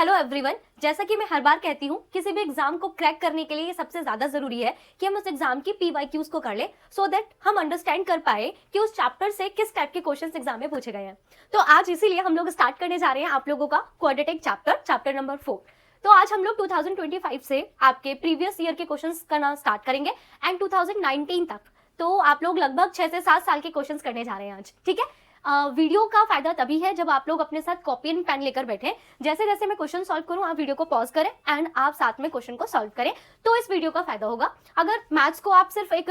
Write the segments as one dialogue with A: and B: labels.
A: Hello everyone. जैसा कि मैं हर बार कहती हूँ, किसी भी एग्जाम को क्रैक करने के लिए सबसे ज्यादा जरूरी है कि हम उस एग्जाम की PYQs को कर ले, सो दैट हम अंडरस्टैंड कर पाए कि उस चैप्टर से किस टाइप के क्वेश्चंस एग्जाम में पूछे गए हैं। तो आज इसीलिए हम लोग स्टार्ट करने जा रहे हैं आप लोगों का क्वाड्रेटिक चैप्टर नंबर 4। तो आज हम लोग 2025 से आपके प्रीवियस ईयर के क्वेश्चंस करना स्टार्ट करेंगे एंड 2019 तक। तो आप लोग लगभग 6 से 7 साल के क्वेश्चंस करने जा रहे हैं आज, ठीक है। वीडियो का फायदा तभी है जब आप लोग अपने साथ कॉपी एंड पेन लेकर बैठे। जैसे जैसे मैं क्वेश्चन सॉल्व करूं, आप वीडियो को पॉज करें एंड आप साथ में क्वेश्चन को सॉल्व करें, तो इस वीडियो का फायदा होगा। अगर मैथ्स को आप सिर्फ एक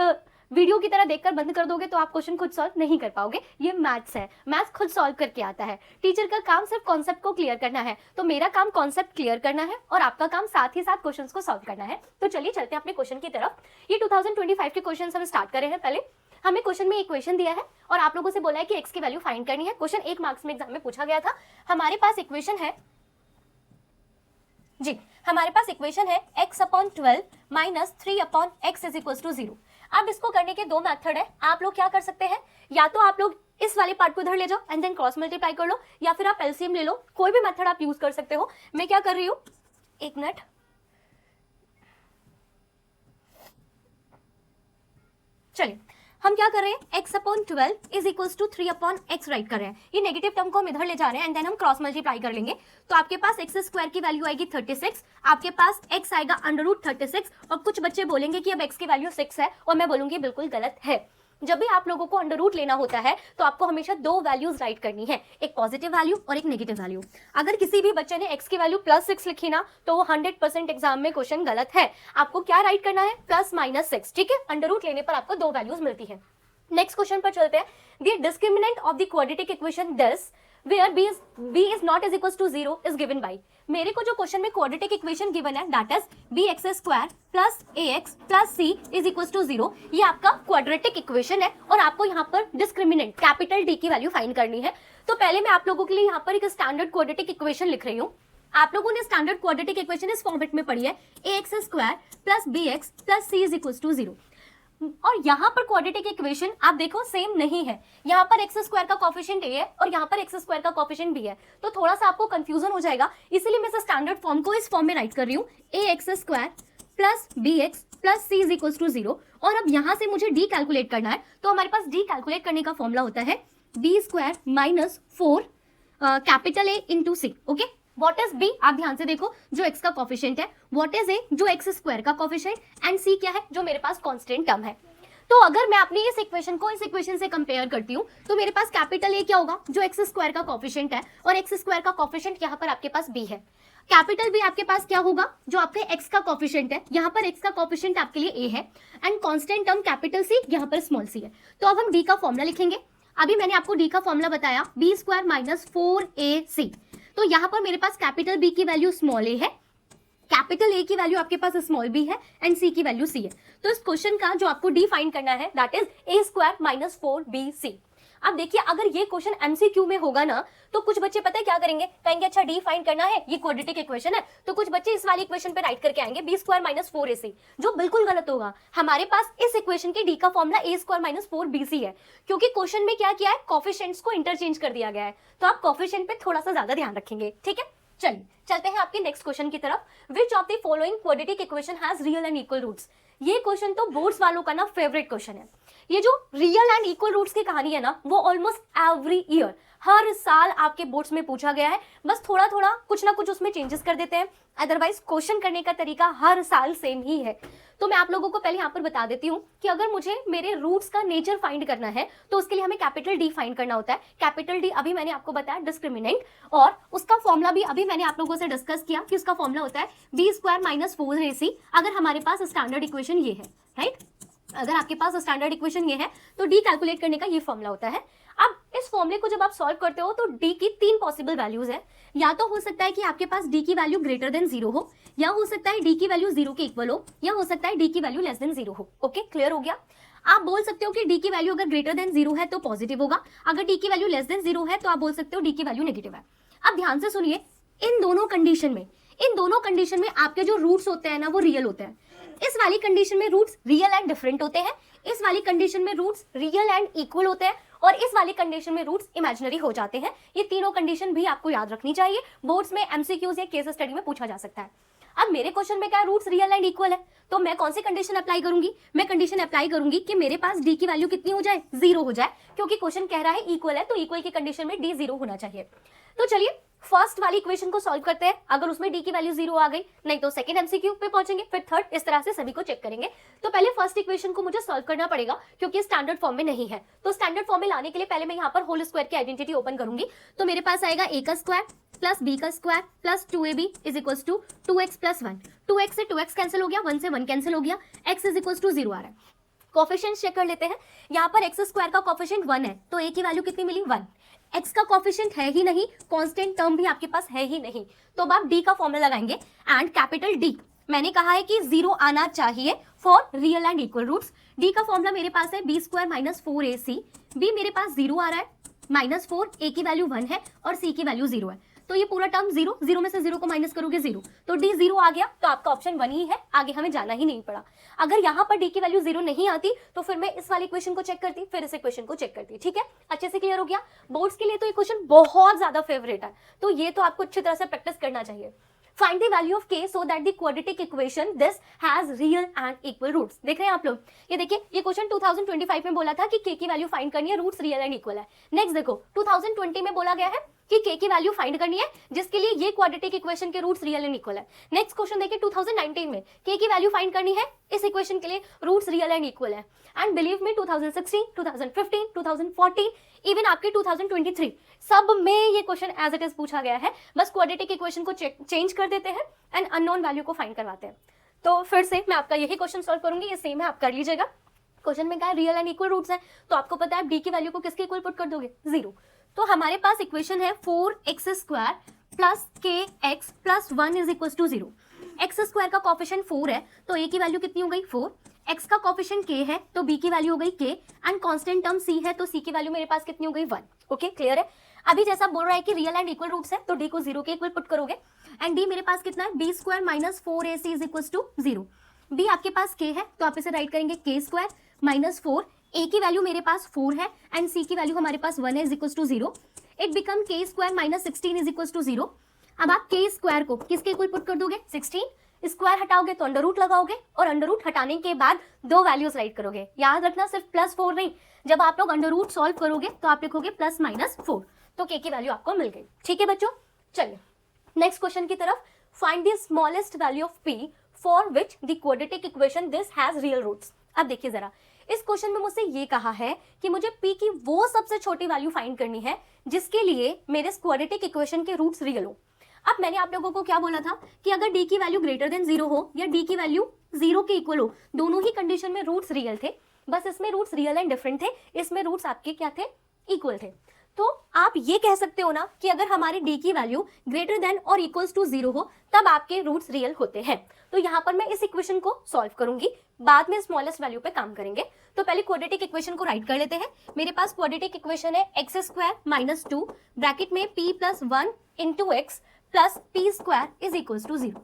A: वीडियो की तरह देखकर बंद कर दोगे तो आप क्वेश्चन खुद सॉल्व नहीं कर पाओगे। ये मैथ्स है, मैथ्स खुद सॉल्व करके आता है। टीचर का काम सिर्फ कॉन्सेप्ट को क्लियर करना है, तो मेरा काम कॉन्सेप्ट क्लियर करना है और आपका काम साथ ही साथ क्वेश्चंस को सॉल्व करना है। तो चलिए चलते हैं अपने क्वेश्चन की तरफ। ये 2025 के क्वेश्चन हम स्टार्ट कर रहे हैं। पहले हमें क्वेश्चन में इक्वेशन दिया है और आप लोगों से बोला है कि x की वैल्यू फाइंड करनी है। क्वेश्चन 1 मार्क्स में एग्जाम में पूछा गया था। हमारे पास इक्वेशन है जी, हमारे पास इक्वेशन है x/12 minus 3/x is equal to 0। अब इसको करने के दो मेथड है। आप लोग क्या कर सकते हैं, या तो आप लोग इस वाले पार्ट को इधर ले जाओ एंड देन क्रॉस मल्टीप्लाई कर लो, या फिर आप एलसीएम ले लो। कोई भी मेथड आप यूज कर सकते हो। मैं क्या कर रही हूँ, एक मिनट, चलिए हम क्या कर रहे हैं, x/12 is equals to 3/x right कर रहे हैं। ये नेगेटिव टर्म को हम इधर ले जा रहे हैं एंड देन हम क्रॉस मल्टीप्लाई कर लेंगे। तो आपके पास x² की वैल्यू आएगी 36, आपके पास x आएगा √36। और कुछ बच्चे बोलेंगे कि अब x की वैल्यू 6 है, और मैं बोलूंगी बिल्कुल गलत है। जब भी आप लोगों को अंडर रूट लेना होता है तो आपको हमेशा दो वैल्यूज राइट करनी है, एक पॉजिटिव वैल्यू और एक नेगेटिव वैल्यू। अगर किसी भी बच्चे ने x की वैल्यू +6 लिखी ना, तो वो 100% एग्जाम में क्वेश्चन गलत है। आपको क्या राइट करना है, +-6, ठीक है। अंडर रूट लेने पर आपको दो वैल्यूज मिलती है। नेक्स्ट क्वेश्चन पर चलते हैं। The discriminant of the quadratic equation this where b is not is equals to 0 is given by। मेरे को जो क्वेश्चन में क्वाड्रेटिक इक्वेशन गिवन है that is bx² plus ax plus c is equal to 0। ये आपका quadratic equation है और आपको यहाँ पर डिस्क्रिमिनेंट कैपिटल D की वैल्यू फाइंड करनी है। तो पहले मैं आप लोगों के लिए यहाँ पर एक स्टैंडर्ड क्वाड्रेटिक इक्वेशन लिख रही हूँ। आप लोगों ने स्टैंडर्ड क्वाड्रेटिक इक्वेशन इस फॉर्मेट में पढ़ी है, ax² plus bx plus c is equal to 0। और यहाँ पर क्वाड्रेटिक इक्वेशन आप देखो सेम नहीं है। यहाँ पर x² का कोफिशिएंट a है और यहाँ पर x² का कोफिशिएंट b है, तो थोड़ा सा आपको कंफ्यूजन हो जाएगा। इसीलिए मैं स्टैंडर्ड फॉर्म को इस फॉर्म में राइट कर रही हूँ, ax² plus bx plus c is equal to 0। और अब यहाँ से मुझे d कैलकुलेट करना है, तो हमारे पास d कैलकुलेट करने का फॉर्मूला होता है b² minus 4 capital A into c। Okay, what is b, आप ध्यान से देखो, जो x का कोफिशिएंट है, व्हाट इज a, जो x² का कोफिशिएंट, एंड c क्या है, जो मेरे पास कांस्टेंट टर्म है। तो अगर मैं अपनी इस इक्वेशन को इस इक्वेशन से कंपेयर करती हूँ तो मेरे पास कैपिटल A क्या होगा, जो x² का कोफिशिएंट है, और x² का कोफिशिएंट यहाँ पर आपके पास b है। कैपिटल B आपके पास क्या होगा, जो आपके x का कोफिशिएंट है, यहाँ पर x का कोफिशिएंट आपके लिए a है, and constant term capital C, यहाँ पर स्मॉल c है। तो अब हम d का फॉर्मूला लिखेंगे। अभी मैंने आपको d का फॉर्मूला बताया, b² माइनस 4ac। तो यहाँ पर मेरे पास कैपिटल B की वैल्यू स्मॉल a है, कैपिटल A की वैल्यू आपके पास स्मॉल b है, एंड c की वैल्यू c है। तो इस क्वेश्चन का जो आपको d फाइंड करना है that is a² minus 4bc। अब देखिए, अगर ये क्वेश्चन MCQ में होगा ना, तो कुछ बच्चे पता है क्या करेंगे, कहेंगे अच्छा d फाइंड करना है, ये क्वाड्रेटिक इक्वेशन है, तो कुछ बच्चे इस वाली इक्वेशन पे राइट करके आएंगे b² माइनस 4ac, जो बिल्कुल गलत होगा। हमारे पास इस इक्वेशन के d का फॉर्मूला a² माइनस 4bc है, क्योंकि क्वेश्चन में क्या किया है, कोफिशिएंट्स को इंटरचेंज कर दिया गया है। तो आप कोफिशिएंट पे थोड़ा सा ज्यादा ध्यान रखेंगे, ठीक है। चलिए चलते हैं आपके नेक्स्ट क्वेश्चन की तरफ। Which of the following quadratic equation has real and equal roots. ये क्वेश्चन तो बोर्ड्स वालों का ना फेवरेट क्वेश्चन है। ये जो रियल एंड इक्वल रूट्स की कहानी है ना, वो ऑलमोस्ट एवरी ईयर, हर साल आपके बोर्ड्स में पूछा गया है। बस थोड़ा थोड़ा कुछ ना कुछ उसमें चेंजेस कर देते हैं, अदरवाइज क्वेश्चन करने का तरीका हर साल सेम ही है। तो मैं आप लोगों को पहले यहाँ पर बता देती हूँ कि अगर मुझे मेरे रूट्स का नेचर फाइंड करना है तो उसके लिए हमें कैपिटल D फाइंड करना होता है। कैपिटल D अभी मैंने आपको बताया डिस्क्रिमिनेंट, और उसका फॉर्मूला भी अभी मैंने आप लोगों से डिस्कस किया कि उसका फॉर्मूला होता है b² माइनस 4ac। अगर हमारे पास स्टैंडर्ड इक्वेशन ये है, राइट, अगर आपके पास स्टैंडर्ड इक्वेशन ये है तो d कैलकुलेट करने का ये फॉर्मूला होता है। अब इस फॉर्मूले को जब आप सॉल्व करते हो तो d की 3 पॉसिबल वैल्यूज है। या तो हो सकता है कि आपके पास d की वैल्यू ग्रेटर देन 0 हो, या हो सकता है d की वैल्यू 0 के इक्वल हो, या हो सकता है d की वैल्यू लेस देन 0 हो। ओके, क्लियर हो गया। आप बोल सकते हो कि d की वैल्यू अगर ग्रेटर देन 0 है तो पॉजिटिव होगा, अगर d की वैल्यू लेस देन 0 है तो आप बोल सकते हो d की वैल्यू नेगेटिव है। अब ध्यान से सुनिए, इन दोनों कंडीशन में आपके जो रूट्स होते हैं ना, वो रियल होते हैं। इस वाली कंडीशन में रूट्स रियल एंड डिफरेंट होते हैं, इस वाली कंडीशन में रूट्स रियल एंड इक्वल होते हैं, और इस वाली कंडीशन में रूट्स इमेजिनरी हो जाते हैं। ये तीनों कंडीशन भी आपको याद रखनी चाहिए, बोर्ड्स में एमसीक्यूज या केस स्टडी में पूछा जा सकता है। अब मेरे क्वेश्चन में क्या है, रूट्स रियल एंड इक्वल है, तो मैं कौन सी कंडीशन अप्लाई करूंगी, मैं कंडीशन अप्लाई करूंगी कि मेरे पास डी की वैल्यू कितनी हो जाए, 0 हो जाए, क्योंकि क्वेश्चन कह रहा है इक्वल है, तो इक्वल की कंडीशन में डी 0 होना चाहिए। तो चलिए फर्स्ट वाली इक्वेशन को सॉल्व करते हैं, अगर उसमें डी की वैल्यू 0 आ गई, नहीं तो सेकंड एमसीक्यू पे पहुंचेंगे, फिर थर्ड, इस तरह से सभी को चेक करेंगे। तो पहले फर्स्ट इक्वेशन को मुझे सॉल्व करना पड़ेगा क्योंकि स्टैंडर्ड फॉर्म में नहीं है, तो स्टैंडर्ड फॉर्म में लाने के लिए पहले मैं यहाँ पर होल स्क्वायर की आइडेंटिटी ओपन करूंगी। तो मेरे पास आएगा a का स्क्वायर प्लस b का square plus 2ab is equal to 2x plus 1। 2x से 2x कैंसिल हो गया, 1 से 1 कैंसिल हो गया, x इज इक्वल टू 0 आ रहा है। कोफिशिएंट चेक कर लेते हैं, यहाँ पर x स्क्वायर का कोफिशिएंट 1 है, तो a की वैल्यू कितनी मिली, 1। x का कोफिशिएंट है ही नहीं, कांस्टेंट टर्म भी आपके पास है ही नहीं, तो अब आप d का फॉर्मूला लगाएंगे एंड कैपिटल D, मैंने कहा है कि 0 आना चाहिए for real and equal roots. d का फॉर्मूला मेरे पास है b square minus 4ac, b मेरे पास 0 आ रहा है, माइनस 4, a की वैल्यू 1 है और c की वैल्यू 0 है, तो ये पूरा टर्म 0, 0 में से 0 को माइनस करोगे 0, तो d 0 आ गया, तो आपका ऑप्शन 1 ही है, आगे हमें जाना ही नहीं पड़ा। अगर यहाँ पर d की वैल्यू 0 नहीं आती तो फिर मैं इस वाली इक्वेशन को चेक करती, फिर इस इक्वेशन को चेक करती, ठीक है, अच्छे से क्लियर हो गया। बोर्ड्स के लिए तो ये क्वेश्चन बहुत ज्यादा फेवरेट है, तो ये तो आपको अच्छी तरह से प्रैक्टिस करना चाहिए। Find the value of k so that the quadratic equation this has real and equal roots। देख रहे हैं आप लोग, ये देखिए, ये क्वेश्चन 2025 में बोला था कि k की वैल्यू फाइंड करनी है, रूट्स रियल एंड इक्वल है। नेक्स्ट देखो 2020 में बोला गया है कि k की वैल्यू फाइंड करनी है जिसके लिए ये क्वाड्रेटिक इक्वेशन के रूट्स रियल एंड इक्वल है। नेक्स्ट क्वेश्चन देखिए 2019 में k की वैल्यू फाइंड करनी है, इस इक्वेशन के लिए रूट्स रियल एंड इक्वल है। एंड बिलीव मी 2016, 2015, 2014, इवन आपके 2023 सब में ये क्वेश्चन एज इट इज पूछा गया है, बस क्वाड्रेटिक इक्वेशन को चेंज कर देते हैं एंड अननोन वैल्यू को फाइंड करवाते हैं। तो फिर से मैं आपका यही क्वेश्चन सॉल्व करूंगी, ये सेम है, आप कर लीजिएगा। क्वेश्चन में क्या है, रियल एंड इक्वल रूट्स है, तो आपको पता है आप डी की वैल्यू को किसके इक्वल पुट कर दोगे, 0। तो हमारे पास इक्वेशन है 4x square plus kx plus 1 is equal to 0। X square का कोफिशिएंट 4 है, तो a की वैल्यू कितनी हो गई, 4। x का कोफिशिएंट k है, तो b की वैल्यू हो गई k, and constant term c है, तो c की वैल्यू मेरे पास कितनी हो गई, 1। ओके, क्लियर है। अभी जैसा बोल रहा है कि रियल एंड इक्वल रूट्स है, तो d को 0 के इक्वल पुट करोगे, एंड d मेरे पास कितना है, b square minus 4ac is equal to 0। b आपके पास k है, तो आप इसे राइट करेंगे k स्क्वायर माइनस 4, a की वैल्यू मेरे पास 4 है एंड c की वैल्यू हमारे पास 1 है, is equal to 0। It become k square minus 16 is equal to 0। अब आप k स्क्वायर को किसके इक्वल पुट कर दोगे, 16, स्क्वायर हटाओगे तो अंडर रूट लगाओगे, और अंडर रूट हटाने के बाद दो वैल्यूज राइट करोगे। याद रखना सिर्फ प्लस 4 नहीं, जब आप लोग अंडर रूट सॉल्व करोगे तो आप लिखोगे प्लस माइनस 4, तो k की वैल्यू आपको मिल गई। ठीक है बच्चों, चलिए नेक्स्ट क्वेश्चन की तरफ। Find the smallest value of p for which the quadratic equation this has real roots. अब देखिए जरा, इस क्वेश्चन में मुझसे ये कहा है कि मुझे p की वो सबसे छोटी वैल्यू फाइंड करनी है जिसके लिए मेरे क्वाड्रेटिक इक्वेशन के रूट्स रियल हो। अब मैंने आप लोगों को क्या बोला था कि अगर d की वैल्यू ग्रेटर देन 0 हो या d की वैल्यू 0 के इक्वल हो, दोनों ही कंडीशन में रूट्स रियल थे, बस इसमें रूट्स रियल एंड डिफरेंट थे, इसमें रूट्स आपके क्या थे, इक्वल थे। तो आप ये कह सकते हो ना कि अगर हमारे d की वैल्यू ग्रेटर देन और इक्वल्स टू 0 हो तब आपके रूट्स रियल होते हैं। तो यहाँ पर मैं इस इक्वेशन को सॉल्व करूंगी, बाद में स्मॉलेस्ट वैल्यू पे काम करेंगे। तो पहले क्वाड्रेटिक इक्वेशन को राइट कर लेते हैं। मेरे पास क्वाड्रेटिक इक्वेशन है एक्स स्क्वायर माइनस 2 ब्रैकेट में p plus 1 into x plus p square is equal to 0।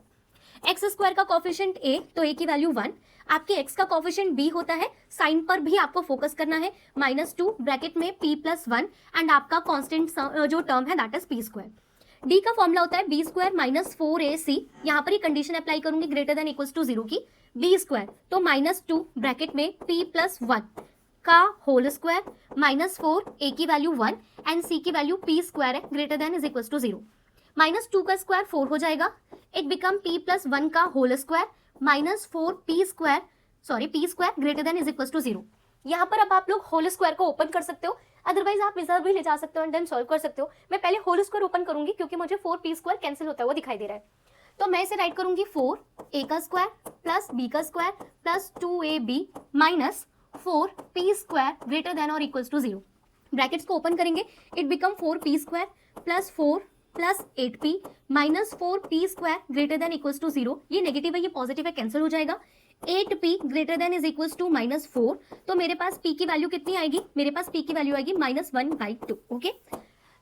A: X square का कोफिशिएंट a, तो a की वैल्यू 1, आपके x का कोफिशिएंट b होता है, साइन पर भी आपको फोकस करना है, माइनस 2 ब्रैकेट में p प्लस 1 एंड आपका कांस्टेंट जो टर्म है that is p square. d का फॉर्मूला होता है b स्क्वायर माइनस 4ac, यहाँ पर ये कंडीशन अप्लाई करूंगी ग्रेटर देन इक्वल्स टू 0 की, b स्क्वायर तो माइनस 2 ब्रैकेट में p प्लस 1 का होल स्क्वायर माइनस 4, a की वैल्यू 1 एंड c की वैल्यू p स्क्वायर है, greater than is equals to 0। Minus 2 का स्क्वायर 4 हो जाएगा, इट बिकम p प्लस 1 का whole square minus 4 p square greater than is equals to 0। यहाँ पर अब आप लोग होल स्क्वायर को ओपन कर सकते हो, अदरवाइज आप इधर भी ले जा सकते हो एंड देन सॉल्व कर सकते हो। मैं पहले होल स्क्वायर ओपन करूंगी क्योंकि मुझे 4p स्क्वायर कैंसिल होता हुआ दिखाई दे रहा है, तो मैं इसे राइट करूंगी 4a का स्क्वायर प्लस b का square plus 2ab minus 4p square greater than और इक्वल्स टू 0। ब्रैकेट्स को ओपन करेंगे, it become 4p square plus 4 plus 8p minus 4p square greater than equals to 0। ये negative है, ये positive है, cancel हो जाएगा। 8p greater than is equals to minus 4, तो मेरे पास p की वैल्यू कितनी आएगी, मेरे पास p की वैल्यू आएगी -1/2। ओके,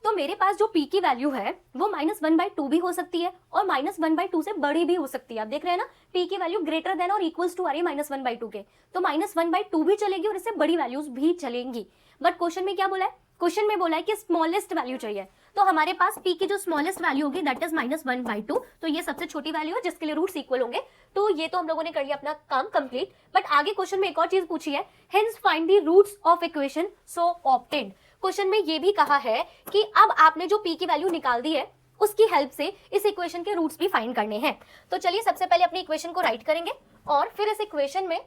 A: तो मेरे पास जो p की वैल्यू है वो -1/2 भी हो सकती है और -1/2 से बड़ी भी हो सकती है। आप देख रहे हैं ना, p की वैल्यू ग्रेटर देन और इक्वल्स टू आ रही है -1/2 के, तो -1/2 भी चलेगी और इससे बड़ी वैल्यूज भी चलेंगी। बट क्वेश्चन में क्या बोला है, क्वेश्चन में बोला है कि स्मॉलेस्ट वैल्यू चाहिए, तो हमारे पास p की जो स्मॉलेस्ट वैल्यू होगी दैट इज -1/2, तो ये सबसे छोटी वैल्यू है जिसके लिए रूट्स इक्वल होंगे। तो ये तो हम लोगों ने कर लिया अपना काम कंप्लीट। बट आगे क्वेश्चन में एक और चीज पूछी है, hence find the roots of equation so obtained. Question में ये भी कहा है कि अब आपने जो p की वैल्यू निकाल दी है उसकी हेल्प से इस इक्वेशन के रूट्स भी फाइंड करने हैं। तो चलिए सबसे पहले अपनी इक्वेशन को राइट करेंगे और फिर इस इक्वेशन में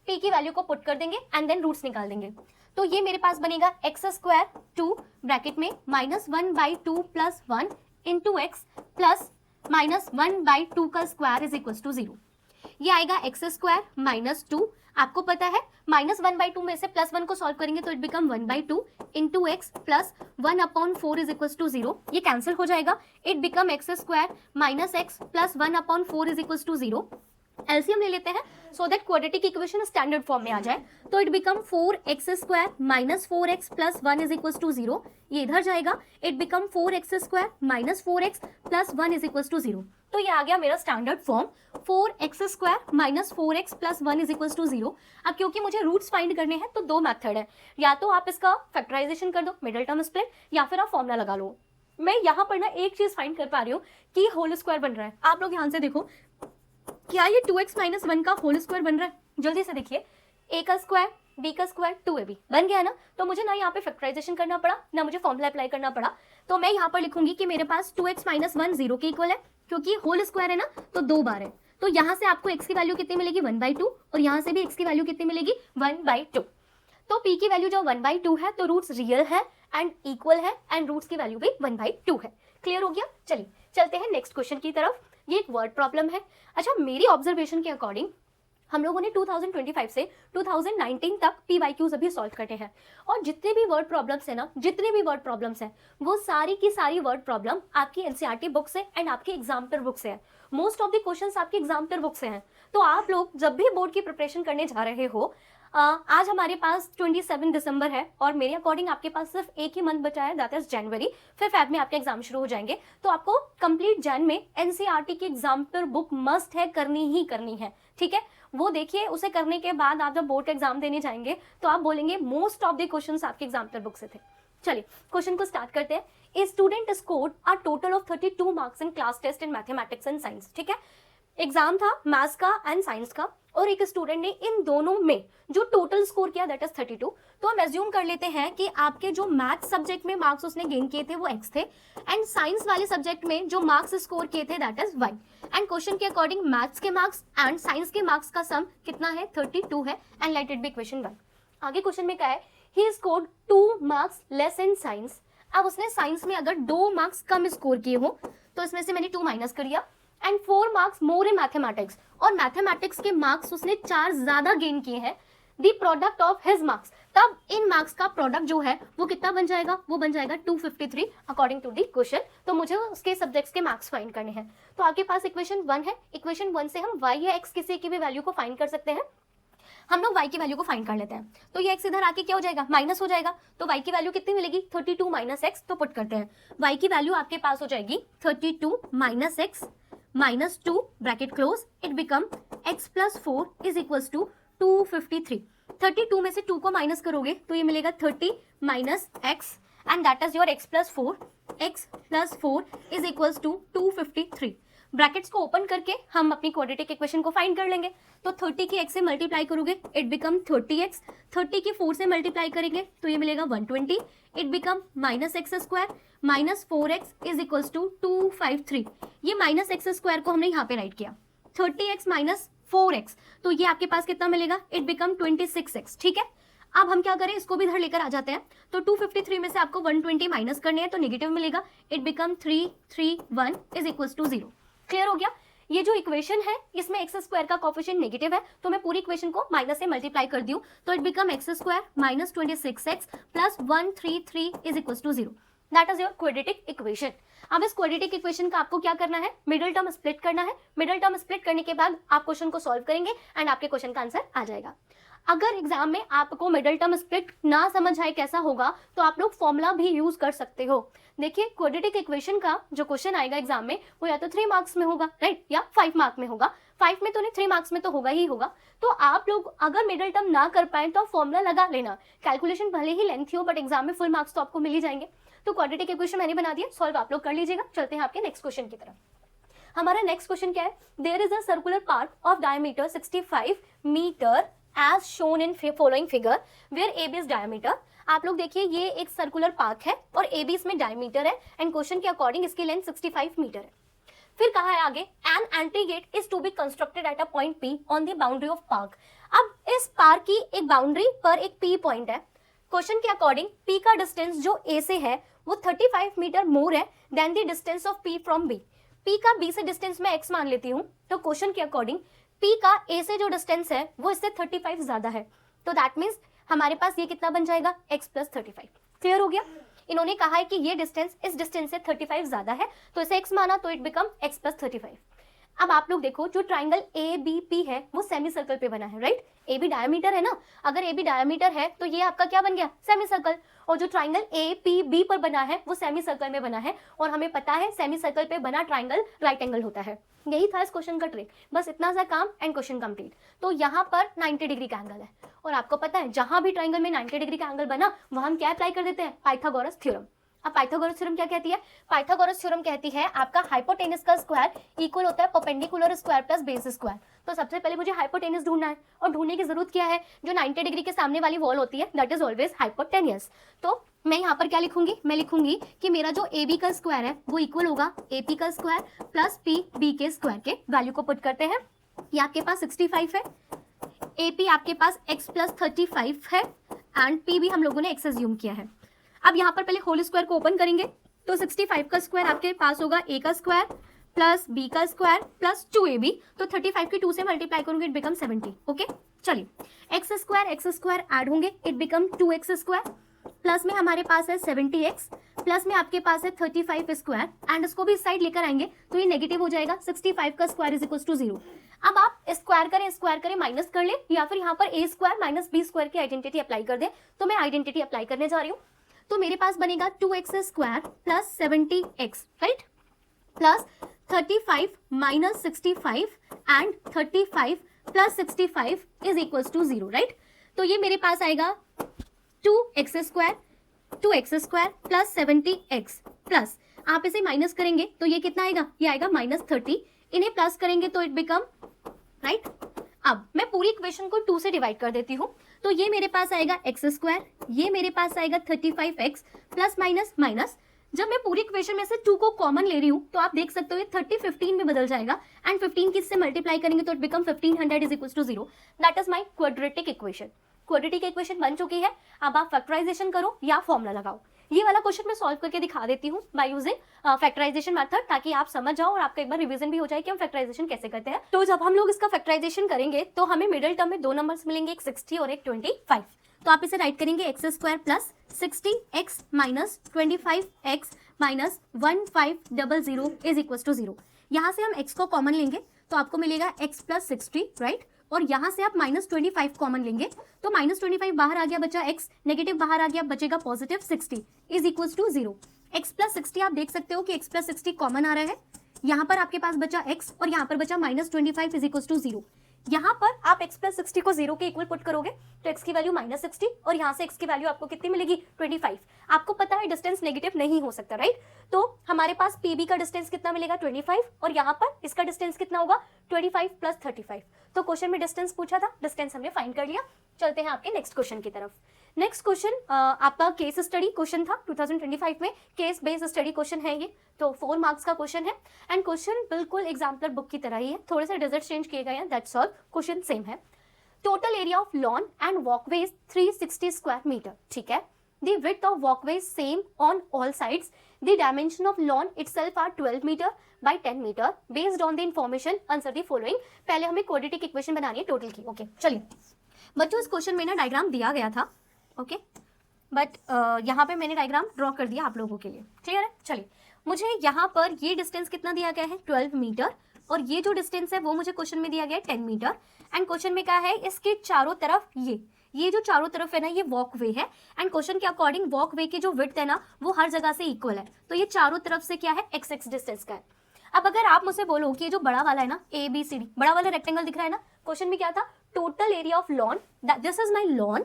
A: p की वैल्यू को पुट कर देंगे एंड देन रूट्स निकाल देंगे। तो ये मेरे पास बनेगा x² 2 ब्रैकेट में -1/2 प्लस 1 इंटू एक्स प्लस -1/2 का स्क्वायर इज इक्वल टू 0। ये आएगा x² -2, आपको पता है -1/2 में से +1 को सॉल्व करेंगे तो it become 1/2 into x plus 1/4 is equal to 0। ये कैंसिल हो जाएगा, it become x² -x plus 1/4 is equal to 0। LCM ले लेते हैं so that quadratic equation standard form में आ जाए। तो it become 4x² -4x plus 1 is equal to 0। ये इधर जाएगा, it become 4x² -4x plus 1 is equal to 0। तो ये आ गया मेरा standard form 4x² -4x plus 1 is equal to 0। अब क्योंकि मुझे रूट्स फाइंड करने हैं तो दो मेथड है, या तो आप इसका फैक्टराइजेशन कर दो मिडिल टर्म स्प्लिट, या फिर आप फॉर्मूला लगा लो। मैं यहाँ पर ना एक चीज फाइंड कर पा रही हूँ कि होल स्क्वायर बन रहा है। आप लोग ध्यान से देखो, क्या ये 2x - 1 का होल स्क्वायर बन रहा है? जल्दी से देखिए, a का स्क्वायर b का स्क्वायर 2ab बन गया ना। तो मुझे ना यहाँ पे फैक्टराइजेशन करना पड़ा ना मुझे फॉर्मूला अप्लाई करना पड़ा। तो मैं यहाँ पर लिखूंगी कि मेरे पास 2x - 1 0 के इक्वल है, क्योंकि होल स्क्वायर है ना तो 2 बार है। तो यहाँ से आपको x की वैल्यू कितनी मिलेगी 1/2 और यहाँ से भी x की वैल्यू कितनी मिलेगी 1/2। तो p की वैल्यू जो 1/2 है तो रूट्स रियल है एंड इक्वल है एंड रूट्स की वैल्यू भी 1/2 है। क्लियर हो गया? चलिए चलते हैं नेक्स्ट क्वेश्चन की तरफ। ये एक वर्ड प्रॉब्लम है। अच्छा, मेरी ऑब्जर्वेशन के अकॉर्डिंग हम लोगों ने 2025 से 2019 तक PYQs अभी सॉल्व करते हैं और जितने भी वर्ड प्रॉब्लम्स है ना, जितने भी वर्ड प्रॉब्लम्स हैं वो सारी की सारी वर्ड प्रॉब्लम आपकी NCERT बुक से एंड आपकी एग्जाम्पलर बुक से है। मोस्ट ऑफ द क्वेश्चंस आपकी एग्जाम्पलर बुक से हैं। तो आप लोग जब भी बोर्ड की प्रिपरेशन करने जा रहे हो, आज हमारे पास 27 दिसंबर है और मेरे अकॉर्डिंग आपके पास सिर्फ एक ही मंथ बचा है, दैट इज जनवरी। फिर फेब में आपके एग्जाम शुरू हो जाएंगे। तो आपको कंप्लीट जन में NCERT की एग्जाम्पलर बुक मस्ट है, करनी ही करनी है। ठीक है, वो देखिए, उसे करने के बाद आप जब बोर्ड का एग्जाम देने जाएंगे तो आप बोलेंगे मोस्ट ऑफ द क्वेश्चंस आपके एग्जाम्पलर बुक से थे। चलिए क्वेश्चन को स्टार्ट करते हैं। A student scored a total of 32 marks in class test in mathematics and science. ठीक है, एग्जाम था मैथ्स का एंड साइंस का और एक स्टूडेंट ने इन दोनों में जो टोटल स्कोर किया दैट इज 32। तो हम एज्यूम कर लेते हैं कि आपके जो मैथ्स सब्जेक्ट में मार्क्स उसने गेन किए थे वो x थे एंड साइंस वाले सब्जेक्ट में जो मार्क्स स्कोर किए थे that is y। And question के अकॉर्डिंग मैथ्स के मार्क्स एंड साइंस के मार्क्स का सम कितना है 32 है and let it be equation 1। आगे क्वेश्चन में क्या है, he scored 2 marks less in science. अब उसने साइंस में अगर 2 मार्क्स कम स्कोर किए हो तो इसमें से मैंने 2 माइनस कर दिया and 4 marks more in mathematics, और मैथमेटिक्स के मार्क्स उसने 4 ज्यादा गेन किए हैं। The product of his marks, तब इन मार्क्स का प्रोडक्ट जो है वो कितना बन जाएगा, वो बन जाएगा 253 अकॉर्डिंग टू द क्वेश्चन। तो मुझे उसके सब्जेक्ट्स के मार्क्स फाइंड करने हैं। तो आपके पास इक्वेशन 1 है, इक्वेशन 1 से हम y या x किसी की भी वैल्यू को फाइंड कर सकते हैं। हम लोग y की वैल्यू को फाइंड कर लेते हैं। तो ये x इधर आके क्या हो जाएगा, माइनस हो जाएगा। तो y की वैल्यू कितनी मिलेगी 32 माइनस x। तो पुट करते हैं, y की वैल्यू आपके पास हो जाएगी 32 minus x minus 2 bracket close, it become x plus 4 is equals to 253। 32 में से 2 को माइनस करोगे तो ये मिलेगा 30 minus x and that is your x plus 4। x plus 4 is equals to 253। Brackets को ओपन करके हम अपनी क्वाड्रेटिक इक्वेशन को फाइंड कर लेंगे। तो 30 की x से मल्टीप्लाई करोगे इट बिकम 30x, 30 की 4 से मल्टीप्लाई करेंगे तो ये मिलेगा 120, it become minus x square minus 4x is equals to 253। ये माइनस एक्स स्क्वायर को हमने यहाँ पे राइट किया, 30x माइनस 4x, तो ये आपके पास कितना मिलेगा, इट बिकम 26x। ठीक है, अब हम क्या करें, इसको भी इधर लेकर आ जाते हैं। तो 253 में से आपको 120 माइनस करने हैं तो नेगेटिव मिलेगा, it become 331 is equals to 0। Clear हो गया? ये जो इक्वेशन है इसमें एक्स स्क्वायर का कोफिशिएंट नेगेटिव है तो मैं पूरी इक्वेशन को माइनस से मल्टीप्लाई कर दूं तो it become x square minus 26x plus 133 is equal to 0। That is your quadratic equation. अब इस क्वाड्रेटिक इक्वेशन का आपको क्या करना है, मिडिल टर्म स्प्लिट करना है। मिडिल टर्म स्प्लिट करने के बाद आप क्वेश्चन को सॉल्व करेंगे एंड आपके क्वेश्चन का आंसर आ जाएगा। अगर एग्जाम में आपको मिडिल टर्म स्प्लिट ना समझ आए कैसा होगा तो आप लोग फॉर्मूला भी यूज कर सकते हो। देखिए क्वाड्रेटिक इक्वेशन का जो क्वेश्चन आएगा एग्जाम में वो या तो 3 मार्क्स में होगा, राइट, या 5 मार्क में होगा। 5 में तो नहीं, 3 मार्क्स में तो होगा ही होगा। तो आप लोग अगर मिडिल टर्म ना कर पाए तो आप फॉर्मूला लगा लेना। कैलकुलेशन भले ही लेंथी हो बट एग्जाम में फुल मार्क्स तो आपको मिल ही जाएंगे। तो क्वाड्रेटिक इक्वेशन मैंने बना दिया, सॉल्व आप लोग कर लीजिएगा। चलते हैं आपके नेक्स्ट क्वेश्चन की तरफ। हमारा नेक्स्ट क्वेश्चन क्या है, there is a circular part of diameter 65 metre as shown in following figure where AB is diameter. आप लोग देखिए ये एक सर्कुलर पार्क है और AB इसमें डायमीटर है एंड क्वेश्चन के अकॉर्डिंग इसकी लेंथ 65 मीटर है। फिर कहा है आगे, an entry gate is to be constructed at a point P on the boundary of park. अब इस पार्क की एक बाउंड्री पर एक P पॉइंट है। क्वेश्चन के अकॉर्डिंग P का डिस्टेंस जो A से है वो 35 मीटर मोर है than the distance of P from B। P का B से डिस्टेंस मैं x मान लेती हूँ, तो क्वेश्चन के अकॉर्डिंग P का A से जो डिस्टेंस है वो इससे 35 ज्यादा है। तो दैट मीन्स हमारे पास ये कितना बन जाएगा, x प्लस 35। क्लियर हो गया। इन्होंने कहा है कि ये डिस्टेंस इस डिस्टेंस से 35 ज्यादा है, तो इसे x माना तो इट बिकम x प्लस 35। अब आप लोग देखो जो ट्राइंगल ABP है वो सेमी सर्कल पे बना है, राइट। AB डायमीटर है ना, अगर AB डायमीटर है तो ये आपका क्या बन गया, सेमी सर्कल। और जो ट्राइंगल APB पर बना है वो सेमी सर्कल में बना है, और हमें पता है सेमी सर्कल पे बना ट्राइंगल राइट एंगल होता है। यही था इस क्वेश्चन का ट्रिक, बस इतना सा काम एंड क्वेश्चन कंप्लीट। तो यहाँ पर 90 डिग्री का एंगल है, और आपको पता है जहां भी ट्राइंगल में 90 डिग्री का एंगल बना वहां हम क्या अप्लाई कर देते हैं, पाइथागोरस थ्योरम। अब पाइथागोरस थ्योरम क्या कहती है, पाइथागोरस थ्योरम कहती है आपका हाइपोटेनस का स्क्वायर इक्वल होता है perpendicular square plus base square. तो सबसे पहले मुझे हाइपोटेनस ढूंढना है, और ढूंढने की जरूरत क्या है, जो 90 डिग्री के सामने वाली वॉल होती है दैट इज ऑलवेज हाइपोटेनियस। तो मैं यहाँ पर क्या लिखूंगी, मैं लिखूंगी कि मेरा जो AB का स्क्वायर है वो इक्वल होगा AP का स्क्वायर प्लस PB के स्क्वायर के। वैल्यू को पुट करते हैं, ये आपके पास 65 है, AP आपके पास x प्लस 35 है एंड PB हम लोगों ने x एज्यूम किया है। अब यहाँ पर पहले होल स्क्वायर को ओपन करेंगे तो 65 का स्क्वायर आपके पास होगा A का स्क्वायर प्लस B का स्क्वायर प्लस 2AB। तो 35 की 2 से मल्टीप्लाई करूंगे इट बिकम 70। ओके चलिए, x स्क्वायर ऐड होंगे it become 2x square, plus में हमारे पास है 70x, प्लस में आपके पास है 35 स्क्वायर एंड इसको भी इस साइड लेकर आएंगे तो ये नेगेटिव हो जाएगा। 65 का स्क्वायर इज इक्वल टू 0। अब आप स्क्वायर करें माइनस कर ले, या फिर यहाँ पर A square minus B square की आइडेंटिटी अप्लाई कर दे। तो मैं आइडेंटिटी अप्लाई करने जा रही हूँ, तो मेरे पास बनेगा 2x square plus 70x, right, plus 35 minus 65 and 35 plus 65 is equals to 0, right. तो ये मेरे पास आएगा 2x square plus 70x plus, आप इसे माइनस करेंगे तो ये कितना आएगा, ये आएगा माइनस 30। इन्हें प्लस करेंगे तो इट बिकम, राइट। अब मैं पूरी इक्वेशन को 2 से डिवाइड कर देती हूँ, तो ये मेरे पास आएगा x स्क्वायर, ये मेरे पास आएगा 35x प्लस माइनस माइनस। जब मैं पूरी इक्वेशन में से 2 को कॉमन ले रही हूँ तो आप देख सकते हो ये 30 15 में बदल जाएगा एंड 15 की इससे मल्टीप्लाई करेंगे तो it become 1500 is equal to 0। That is my quadratic equation. Quadratic equation बन चुकी है, अब आप फैक्टराइजेशन करो या फॉर्मूला लगाओ। ये वाला क्वेश्चन मैं सॉल्व करके दिखा देती हूँ बाय यूजिंग फैक्टराइजेशन मेथड, ताकि आप समझ जाओ और आपका एक बार रिवीजन भी हो जाए कि हम फैक्टराइजेशन कैसे करते हैं। तो जब हम लोग इसका फैक्टराइजेशन करेंगे तो हमें मिडिल टर्म में 2 नंबर्स मिलेंगे, एक 60 और एक 25। तो आप इसे राइट करेंगे x square plus 60x minus 25x minus 1500 is equal to 0। यहाँ से हम x को कॉमन लेंगे तो आपको मिलेगा x प्लस 60, राइट, और यहाँ से आप माइनस 25 कॉमन लेंगे तो माइनस 25 बाहर आ गया, बचा x, नेगेटिव बाहर आ गया, बचेगा positive 60 is equal to 0। x plus 60 आप देख सकते हो कि x प्लस 60 कॉमन आ रहा है, यहाँ पर आपके पास बचा x और यहाँ पर बचा माइनस 25 इज इक्वल टू 0। यहाँ पर आप x प्लस 60 को 0 के इक्वल पुट करोगे तो x की वैल्यू माइनस 60 और यहाँ से x की वैल्यू आपको कितनी मिलेगी, 25। आपको पता है डिस्टेंस नेगेटिव नहीं हो सकता, राइट। तो हमारे पास PB का डिस्टेंस कितना मिलेगा, 25, और यहाँ पर इसका डिस्टेंस कितना होगा, 25 प्लस 35। तो क्वेश्चन में डिस्टेंस पूछा था, डिस्टेंस हमने फाइंड कर लिया। चलते हैं आपके नेक्स्ट क्वेश्चन की तरफ। नेक्स्ट क्वेश्चन आपका केस स्टडी क्वेश्चन था 2025 में, केस बेस्ड स्टडी क्वेश्चन है ये, तो 4 मार्क्स का क्वेश्चन है एंड क्वेश्चन बिल्कुल एग्जाम्पलर बुक की तरह ही है, थोड़े से डिजिट चेंज किए गए हैं, दैट्स ऑल, क्वेश्चन सेम है। Total area of lawn and walkways 360 square metre, ठीक है। The width of walkway is same on all sides. The dimension of lawn itself are 12 meter by 10 meter. Based on the information, answer the following. पहले हमें quadratic equation बनानी है total की। Okay चलिए बच्चों, इस क्वेश्चन में ना डायग्राम दिया गया था, ओके, बट यहाँ पे मैंने डायग्राम ड्रॉ कर दिया आप लोगों के लिए, क्लियर है। चलिए, मुझे यहाँ पर ये डिस्टेंस कितना दिया गया है, 12 मीटर, और ये जो डिस्टेंस है वो मुझे क्वेश्चन में दिया गया है 10 मीटर एंड क्वेश्चन में क्या है, इसके चारों तरफ ये जो चारों तरफ है ना ये वॉक वे है, एंड क्वेश्चन के अकॉर्डिंग वॉक वे की जो विड्थ है ना वो हर जगह से इक्वल है, तो ये चारों तरफ से क्या है x डिस्टेंस का है। अब अगर आप मुझसे बोलो कि ये जो बड़ा वाला है ना ABCD, बड़ा वाला रेक्टेंगल दिख रहा है ना, क्वेश्चन में क्या था, total area of lawn, this is my lawn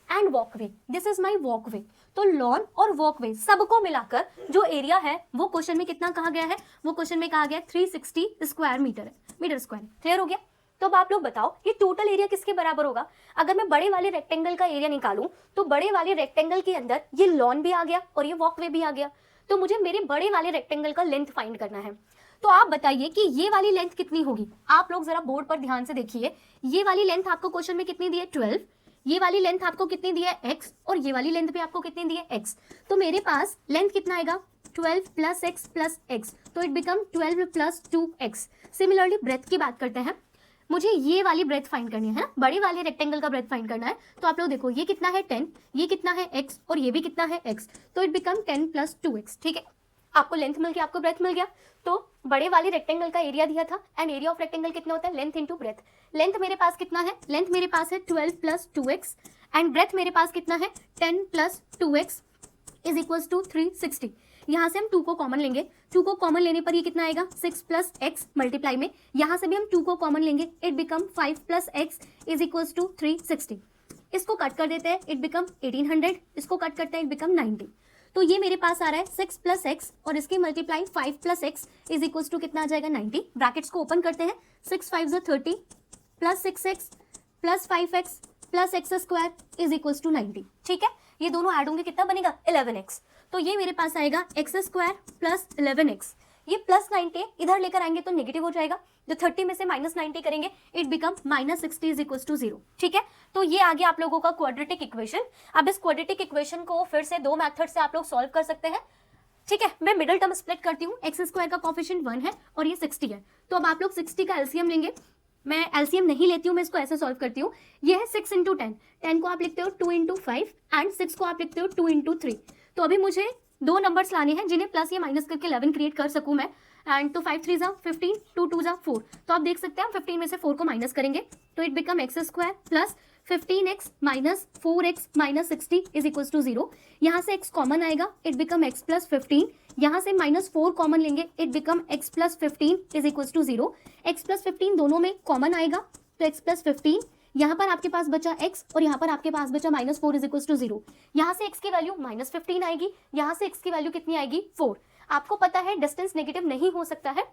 A: and walkway, this is my walkway, तो लॉन और वॉकवे सबको मिलाकर जो एरिया है वो क्वेश्चन में कितना कहा गया है, वो क्वेश्चन में कहा गया 360 स्क्वायर मीटर है, मीटर स्क्वायर। क्लियर हो गया? तो अब आप लोग बताओ ये टोटल एरिया किसके बराबर होगा? अगर मैं बड़े वाले रेक्टेंगल का एरिया निकालूं तो बड़े वाले रेक्टेंगल के अंदर ये लॉन भी आ गया और ये वॉकवे भी आ गया, तो मुझे मेरे बड़े वाले रेक्टेंगल का लेंथ फाइंड करना है। तो आप बताइए कि ये वाली लेंथ कितनी होगी? आप लोग जरा बोर्ड पर ध्यान से देखिए, ये वाली लेंथ आपको क्वेश्चन में कितनी दी है 12, ये वाली लेंथ आपको कितनी दी है x, और ये वाली लेंथ भी आपको कितनी दी है x, तो मेरे पास लेंथ कितना आएगा 12 प्लस x प्लस x, तो it become 12 plus 2x। Similarly breadth की बात करते हैं, मुझे ये वाली ब्रेथ फाइंड करनी है ना, बड़े वाले रेक्टेंगल का ब्रेथ फाइंड करना है, तो आप लोग देखो ये कितना है 10, ये कितना है x और ये भी कितना है x, तो इट बिकम 10 प्लस 2x। ठीक है, आपको लेंथ मिल गया, आपको ब्रेथ मिल गया, तो बड़े वाले रेक्टेंगल का एरिया दिया था, एंड एरिया ऑफ रेक्टेंगल कितना होता है, लेंथ इंटू ब्रेथ। लेंथ मेरे पास कितना है, लेंथ मेरे पास है 12 प्लस 2x, एंड ब्रेथ मेरे पास कितना है 10 plus 2x is equals to 360। यहाँ से हम 2 को कॉमन लेंगे, 2 को कॉमन लेने पर ये कितना आएगा 6 प्लस x मल्टीप्लाई में, यहाँ से भी हम 2 को कॉमन लेंगे, it become 5 plus x is equals to 360। इसको कट कर देते हैं, इट बिकम 1800, इसको कट करते हैं, इट बिकम 90। तो ये मेरे पास आ रहा है 6 प्लस x और इसकी multiply 5 plus x is equals to कितना आ जाएगा 90। ब्रैकेट्स को ओपन करते हैं, 6 5 30 plus 6x plus 5x plus x square is equals to 90। ठीक है, ये दोनों ऐड होंगे, कितना बनेगा 11x, तो ये मेरे पास आएगा x स्क्वायर प्लस 11x। ये प्लस 90 इधर लेकर आएंगे तो नेगेटिव हो जाएगा, जो 30 में से माइनस 90 करेंगे it become minus 60 is equals to 0। ठीक है, तो ये आ गया आप लोगों का क्वाड्रेटिक इक्वेशन। अब इस क्वाड्रेटिक इक्वेशन को फिर से 2 मेथड से आप लोग सॉल्व कर सकते हैं। ठीक है, मैं मिडिल टर्म स्प्लिट करती हूँ, एक्स स्क्वायर का कोफिशिएंट 1 है और ये 60 है, तो अब आप लोग 60 का एलसीएम लेंगे। मैं एलसीएम नहीं लेती हूँ, मैं इसको ऐसे सॉल्व करती हूँ। ये है 6 इंटू 10, 10 को आप लिखते हो 2 इंटू 5 एंड 6 को आप लिखते हो 2 इंटू 3। तो अभी मुझे 2 नंबर्स लाने हैं जिन्हें प्लस या माइनस करके 11 क्रिएट कर सकूँ मैं, एंड तो 5 3 15, 2 2 4, तो आप देख सकते हैं हम 15 में से 4 को माइनस करेंगे तो it become x square plus 15x minus 4x minus 60 is equals to 0। यहाँ से x कॉमन आएगा, इट बिकम x प्लस 15, यहाँ से माइनस 4 कॉमन लेंगे, it become x plus 15 is equals to 0। x plus 15 दोनों में कॉमन आएगा तो x प्लस 15, यहाँ पर आपके पास बचा x और यहाँ पर आपके पास बचा माइनस 4 इज इक्वल्स टू 0। यहाँ से x की वैल्यू माइनस 15 आएगी, यहाँ से x की वैल्यू कितनी आएगी 4। आपको पता है डिस्टेंस नेगेटिव नहीं हो सकता है,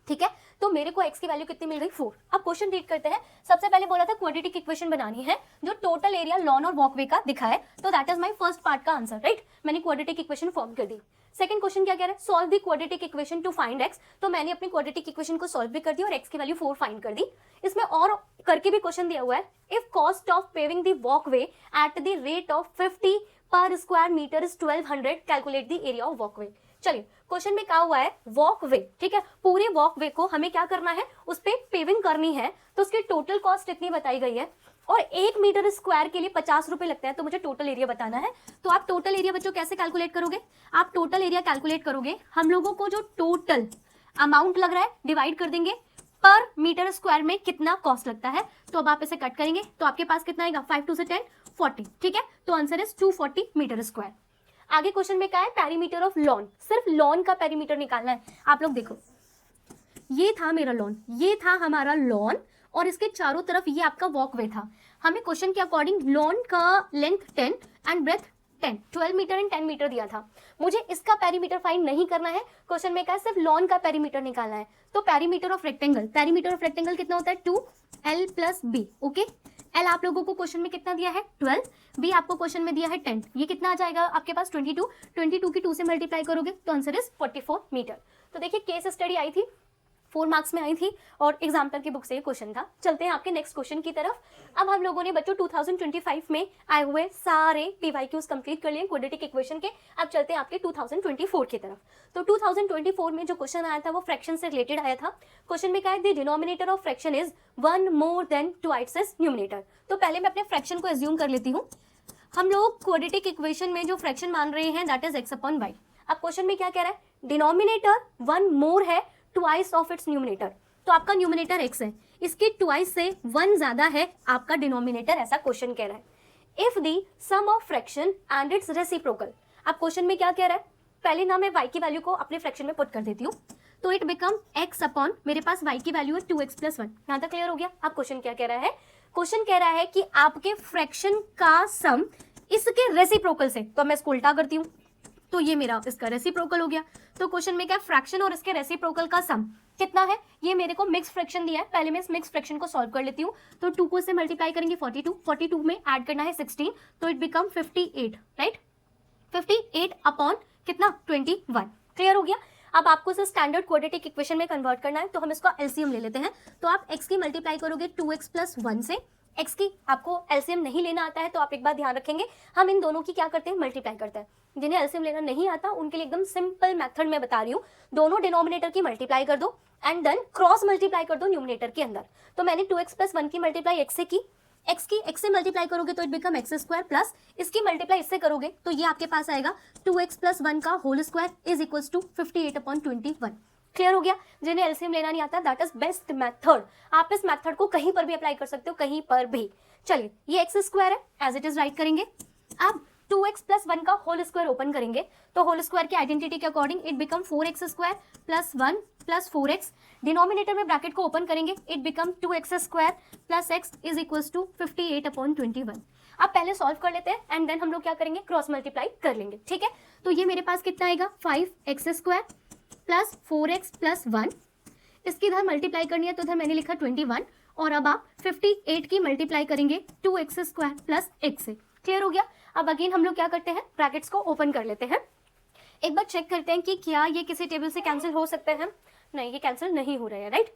A: ठीक है, तो मेरे को x की वैल्यू कितनी मिल गई 4। अब क्वेश्चन रीड करते हैं। सबसे पहले बोला था क्वाड्रेटिक इक्वेशन बनानी है जो टोटल एरिया लॉन और वॉकवे का दिखा है, तो that is my first part का आंसर, राइट। मैंने क्वाड्रेटिक इक्वेशन फॉर्म कर दी। सेकंड क्वेश्चन क्या कह रहा है, solve the quadratic equation two find x, तो मैंने अपनी क्वाड्रेटिक इक्वेशन को सॉल्व भी कर दी और x की वैल्यू 4 फाइंड कर दी। इसमें और करके भी क्वेश्चन दिया हुआ है, if cost of paving the walkway at the rate of 50 per square metre is 1200, calculate the area of walkway. चलिए, क्वेश्चन में कहा हुआ है वॉकवे, ठीक है, पूरे वॉकवे को हमें क्या करना है, उस पे पेविंग करनी है, तो उसकी टोटल कॉस्ट इतनी बताई गई है और 1 मीटर स्क्वायर के लिए 50 रुपए लगता है, तो मुझे टोटल एरिया बताना है। तो आप टोटल एरिया बच्चों कैसे कैलकुलेट करोगे, आप टोटल एरिया कैलकुलेट करोगे, हम लोगों को जो टोटल अमाउंट लग रहा है डिवाइड कर देंगे पर मीटर स्क्वायर में कितना कॉस्ट लगता है, तो अब आप इसे कट करेंगे तो आपके पास कितना आएगा 5 2 से 10 40, ठीक है, तो आंसर इज 240 मीटर स्क्वायर। आगे क्वेश्चन में क्या है, पेरीमीटर ऑफ लॉन, सिर्फ लॉन का पेरीमीटर निकालना है। आप लोग देखो, ये था मेरा लॉन, ये था हमारा लॉन और इसके चारों तरफ ये आपका वॉकवे था। हमें क्वेश्चन के अकॉर्डिंग लॉन का length 10 and breadth 10, 12 metre and 10 metre दिया था। मुझे इसका पेरीमीटर फाइंड नहीं करना है, क्वेश्चन में क्या है सिर्फ लॉन का पेरीमीटर निकालना है। तो perimeter of rectangle, perimeter of rectangle कितना होता है 2l plus b, okay. L आप लोगों को क्वेश्चन में कितना दिया है 12, B आपको क्वेश्चन में दिया है 10, ये कितना आ जाएगा आपके पास 22, 22 की 2 से मल्टीप्लाई करोगे तो आंसर इज 44 मीटर। तो देखिए केस स्टडी आई थी, 4 मार्क्स में आई थी और एग्जाम्पल की बुक से ये क्वेश्चन था। चलते हैं आपके नेक्स्ट क्वेश्चन की तरफ। अब हम लोगों ने बच्चों 2025 में आए हुए सारे PYQs कंप्लीट कर लिए क्वाड्रेटिक इक्वेशन के। अब चलते हैं आपके 2024 की तरफ। तो 2024 में जो क्वेश्चन आया था वो फ्रैक्शन से रिलेटेड आया था। क्वेश्चन में क्या है, the denominator of fraction is 1 more than twice is numerator. तो पहले मैं अपने फ्रैक्शन को एज्यूम कर लेती हूँ। हम लोग क्वाड्रेटिक इक्वेशन में जो फ्रैक्शन मान रहे हैं that is x upon y। अब क्वेश्चन में क्या कह रहा है, डिनोमिनेटर 1 मोर है ट्वाइस ऑफ इट्स न्यूमरेटर, तो आपका न्यूमरेटर x है, इसके ट्वाइस से 1 ज्यादा है आपका डिनोमिनेटर, ऐसा क्वेश्चन कह रहा है। If the sum of fraction and its reciprocal. अब क्वेश्चन में क्या कह रहा है, पहले ना मैं y की वैल्यू को अपने फ्रैक्शन में पुट कर देती हूँ, तो इट बिकम x अपॉन, मेरे पास y की वैल्यू है 2x प्लस 1। यहाँ तक क्लियर हो गया। अब क्वेश्चन क्या कह रहा है, क्वेश्चन कह रहा है कि आपके फ्रैक्शन का सम इसके रेसिप्रोकल से, तो मैं इसको उल्टा करती हूँ, तो ये मेरा इसका रेसिप्रोकल हो गया। तो क्वेश्चन में क्या, फ्रैक्शन और इसके रेसिप्रोकल का सम कितना है, ये मेरे को मिक्स फ्रैक्शन दिया है। पहले मैं इस मिक्स फ्रैक्शन को सॉल्व कर लेती हूँ। तो 2 को इससे मल्टीप्लाई करेंगे 42 में ऐड करना है 16, तो इट बिकम 58, राइट। 58 अपॉन कितना, 21। क्लियर हो गया। अब आपको इसे स्टैंडर्ड क्वाड्रेटिक इक्वेशन में कन्वर्ट करना है, तो हम इसका एलसीएम ले लेते हैं। तो आप x की मल्टीप्लाई करोगे 2x प्लस 1 से, x की आपको एलसीएम नहीं लेना आता है तो आप एक बार ध्यान रखेंगे, हम इन दोनों की क्या करते हैं, मल्टीप्लाई करते हैं। जिन्हें एलसीएम लेना नहीं आता उनके लिए एकदम सिंपल मेथड में बता रही हूँ, दोनों डिनोमिनेटर की मल्टीप्लाई कर दो एंड देन क्रॉस मल्टीप्लाई कर दो न्यूमिनेटर के अंदर। तो मैंने 2x प्लस 1 की मल्टीप्लाई x से की, x की x से मल्टीप्लाई करोगे तो it become x square, plus इसकी मल्टीप्लाई इससे करोगे तो ये आपके पास आएगा 2x प्लस 1 का whole square is equals to 58 upon 21। Clear हो गया। जिन्हें एलसीएम लेना नहीं आता दैट इज बेस्ट मेथड, आप इस मेथड को कहीं पर भी अप्लाई कर सकते हो, कहीं पर भी। चलिए ये x स्क्वायर है, एज इट इज राइट करेंगे। अब 2x प्लस 1 का होल स्क्वायर ओपन करेंगे तो होल स्क्वायर की आइडेंटिटी के according it become 4x square plus 1 plus 4x। Denominator में ब्रैकेट को ओपन करेंगे, it become 2x square plus x is equals to 58 upon 21। अब पहले सॉल्व कर लेते हैं एंड देन हम लोग क्या करेंगे, क्रॉस मल्टीप्लाई कर लेंगे, ठीक है। तो ये मेरे पास कितना आएगा, 5x square plus 4x plus 1। इसकी इधर मल्टीप्लाई करनी है तो इधर मैंने लिखा 21, और अब आप 58 की मल्टीप्लाई करेंगे 2x स्क्वायर प्लस x से। क्लियर हो गया। अब अगेन हम लोग क्या करते हैं, ब्रैकेट्स को ओपन कर लेते हैं। एक बार चेक करते हैं कि क्या ये किसी टेबल से कैंसिल हो सकते हैं। नहीं, ये कैंसिल नहीं हो रहे हैं, राइट।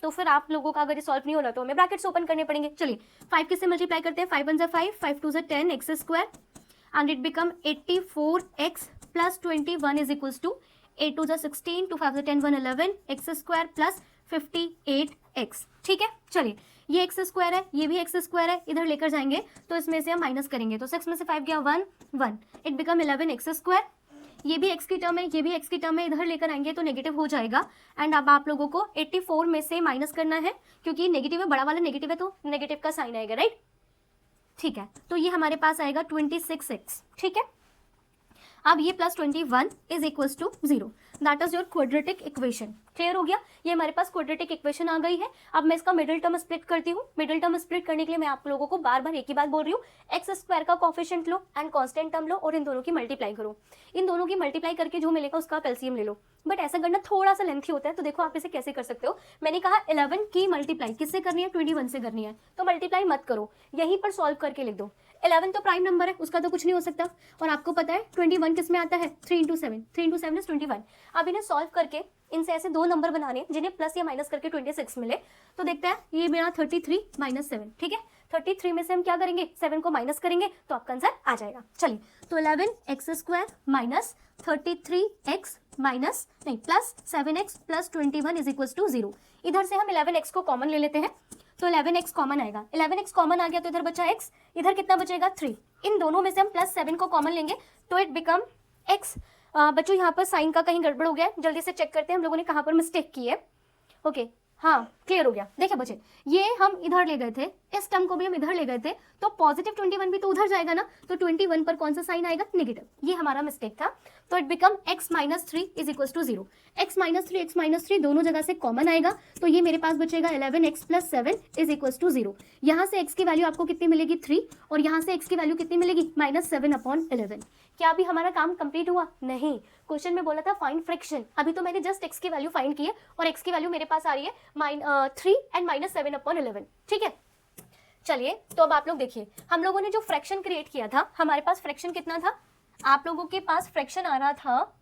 A: तो फिर आप लोगों का अगर ये सॉल्व नहीं हो रहा तो हमें ब्रैकेट्स ओपन करने पड़ेंगे। चलिए 5 किससे मल्टीप्लाई करते हैं, 5 1 5, 5 2 10 x square and it become 84x plus 21 is equals to 8 2 16, 2 5 10 1 11 x square plus 58x। ठीक है। चलिए ये x स्क्वायर है, ये भी x स्क्वायर है, इधर लेकर जाएंगे तो इसमें से हम माइनस करेंगे तो 6 में से 5 गया 1 1, इट बिकम 11x स्क्वायर। ये भी x की टर्म है, ये भी x की टर्म है, इधर लेकर आएंगे तो नेगेटिव हो जाएगा। एंड अब आप लोगों को 84 में से माइनस करना है क्योंकि नेगेटिव है, बड़ा वाला नेगेटिव है तो नेगेटिव का साइन आएगा, राइट। ठीक है, तो ये हमारे पास आएगा 26x। ठीक है, अब ये plus 21 is equals to 0, that is your quadratic equation. Clear हो गया। ये हमारे पास क्वाड्रेटिक इक्वेशन आ गई है। अब मैं इसका मिडिल टर्म स्प्लिट करती हूँ। मिडिल टर्म स्प्लिट करने के लिए मैं आप लोगों को बार बार एक ही बात बोल रही हूँ, एक्स स्क्वायर का coefficient low and constant term लो और इन दोनों की मल्टीप्लाई करो। इन दोनों की मल्टीप्लाई करके जो मिलेगा उसका आप एलसीएम ले लो। बट ऐसा करना थोड़ा सा लेंथी होता है, तो देखो आप इसे कैसे कर सकते हो। मैंने कहा 11 की मल्टीप्लाई किससे करनी है, 21 से करनी है, तो मल्टीप्लाई मत करो, यहीं पर सॉल्व करके लिख दो। 11 तो प्राइम नंबर है, उसका तो कुछ नहीं हो सकता। और आपको पता है 21 किस में आता है, 3 इंटू 7, 3 इंटू 7 इज 21। अब इन्हें सॉल्व करके इनसे ऐसे दो नंबर बनाने जिन्हें प्लस या माइनस करके 26 मिले, तो देखते हैं ये मेरा 33 माइनस 7। ठीक है, 33 में से हम क्या करेंगे, 7 को माइनस करेंगे तो आपका आंसर आ जाएगा। चलिए, तो 11x square minus 33x minus नहीं plus 7x plus 21 is equals to 0। इधर से हम 11x को कॉमन ले लेते हैं तो 11x कॉमन आएगा। 11x कॉमन आ गया तो इधर बचा x, इधर कितना बचेगा 3। इन दोनों में से हम प्लस 7 को कॉमन लेंगे तो इट बिकम x। बच्चों यहाँ पर साइन का कहीं गड़बड़ हो गया है, जल्दी से चेक करते हैं हम लोगों ने कहाँ पर मिस्टेक की है। ओके, हाँ क्लियर हो गया। देखिए बच्चे, ये हम इधर ले गए थे, इस टर्म को भी हम इधर ले गए थे, तो पॉजिटिव 21 भी तो उधर जाएगा ना, तो 21 पर कौन सा साइन आएगा, नेगेटिव। ये हमारा मिस्टेक था। तो it become x minus 3 is equals to 0। x minus 3 दोनों जगह से कॉमन आएगा तो ये मेरे पास बचेगा 11x plus 7 is equals to 0। यहाँ से x की वैल्यू आपको कितनी मिलेगी 3, और यहाँ से x की वैल्यू कितनी मिलेगी माइनस 7 अपॉन 11। क्या अभी हमारा काम कंप्लीट हुआ? नहीं, क्वेश्चन में बोला था फाइंड फ्रैक्शन। अभी तो मैंने जस्ट x की वैल्यू फाइंड की है और x की वैल्यू मेरे पास आ रही है 3 एंड माइनस 7 अपॉन 11। ठीक है, चलिए तो अब आप लोग देखिए, हम लोगों ने जो फ्रैक्शन क्रिएट किया था, हमारे पास फ्रैक्शन कितना था, आप लोगों के पास फ्रैक्शन आ रहा था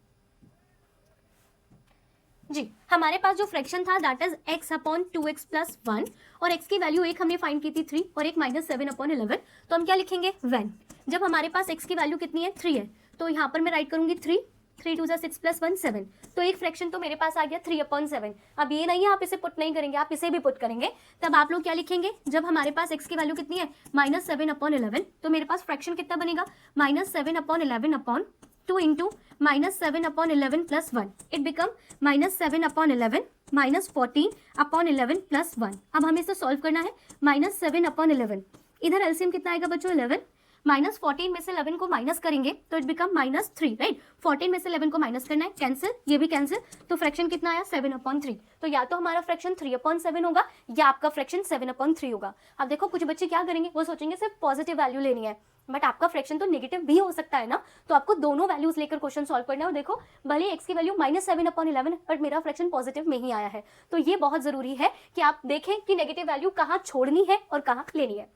A: जी, हमारे पास जो फ्रैक्शन था that is x upon 2x plus 1, और x की वैल्यू एक हमने फाइंड की थी 3 और एक माइनस 7 अपॉन 11। तो हम क्या लिखेंगे, व्हेन जब हमारे पास x की वैल्यू कितनी है 3 है, तो यहाँ पर मैं राइट करूंगी 3 2 6 प्लस 1 7। तो एक फ्रैक्शन तो मेरे पास आ गया 3 अपॉन 7। अब ये नहीं है आप इसे पुट नहीं करेंगे, आप इसे भी पुट करेंगे। तब आप लोग क्या लिखेंगे, जब हमारे पास x की वैल्यू कितनी है माइनस 7 अपॉन 11, तो मेरे पास फ्रैक्शन कितना बनेगा minus 7 upon 11 upon 2 into minus 7 upon 11 plus 1, it become minus 7 upon 11 minus 14 upon 11 plus 1। अब हमें इसे सॉल्व करना है। माइनस 7 अपॉन 11, इधर एलसीएम कितना आएगा बच्चों 11, माइनस 14 में से 11 को माइनस करेंगे तो इट बिकम -3, राइट। 14 में से 11 को माइनस करना है, कैंसिल, ये भी कैंसिल, तो फ्रैक्शन कितना आया 7/3। तो या तो हमारा फ्रैक्शन 3/7 होगा या आपका फ्रैक्शन 7/3 होगा। अब देखो कुछ बच्चे क्या करेंगे, वो सोचेंगे सिर्फ पॉजिटिव वैल्यू लेनी है, बट आपका फ्रैक्शन तो नेगेटिव भी हो सकता है ना, तो आपको दोनों वैल्यूज लेकर क्वेश्चन सॉल्व करना है। और देखो भले x की वैल्यू -7/11 बट मेरा फ्रैक्शन पॉजिटिव में ही आया है, तो ये बहुत जरूरी है कि आप देखें कि नेगेटिव वैल्यू कहाँ छोड़नी है और कहाँ लेनी है।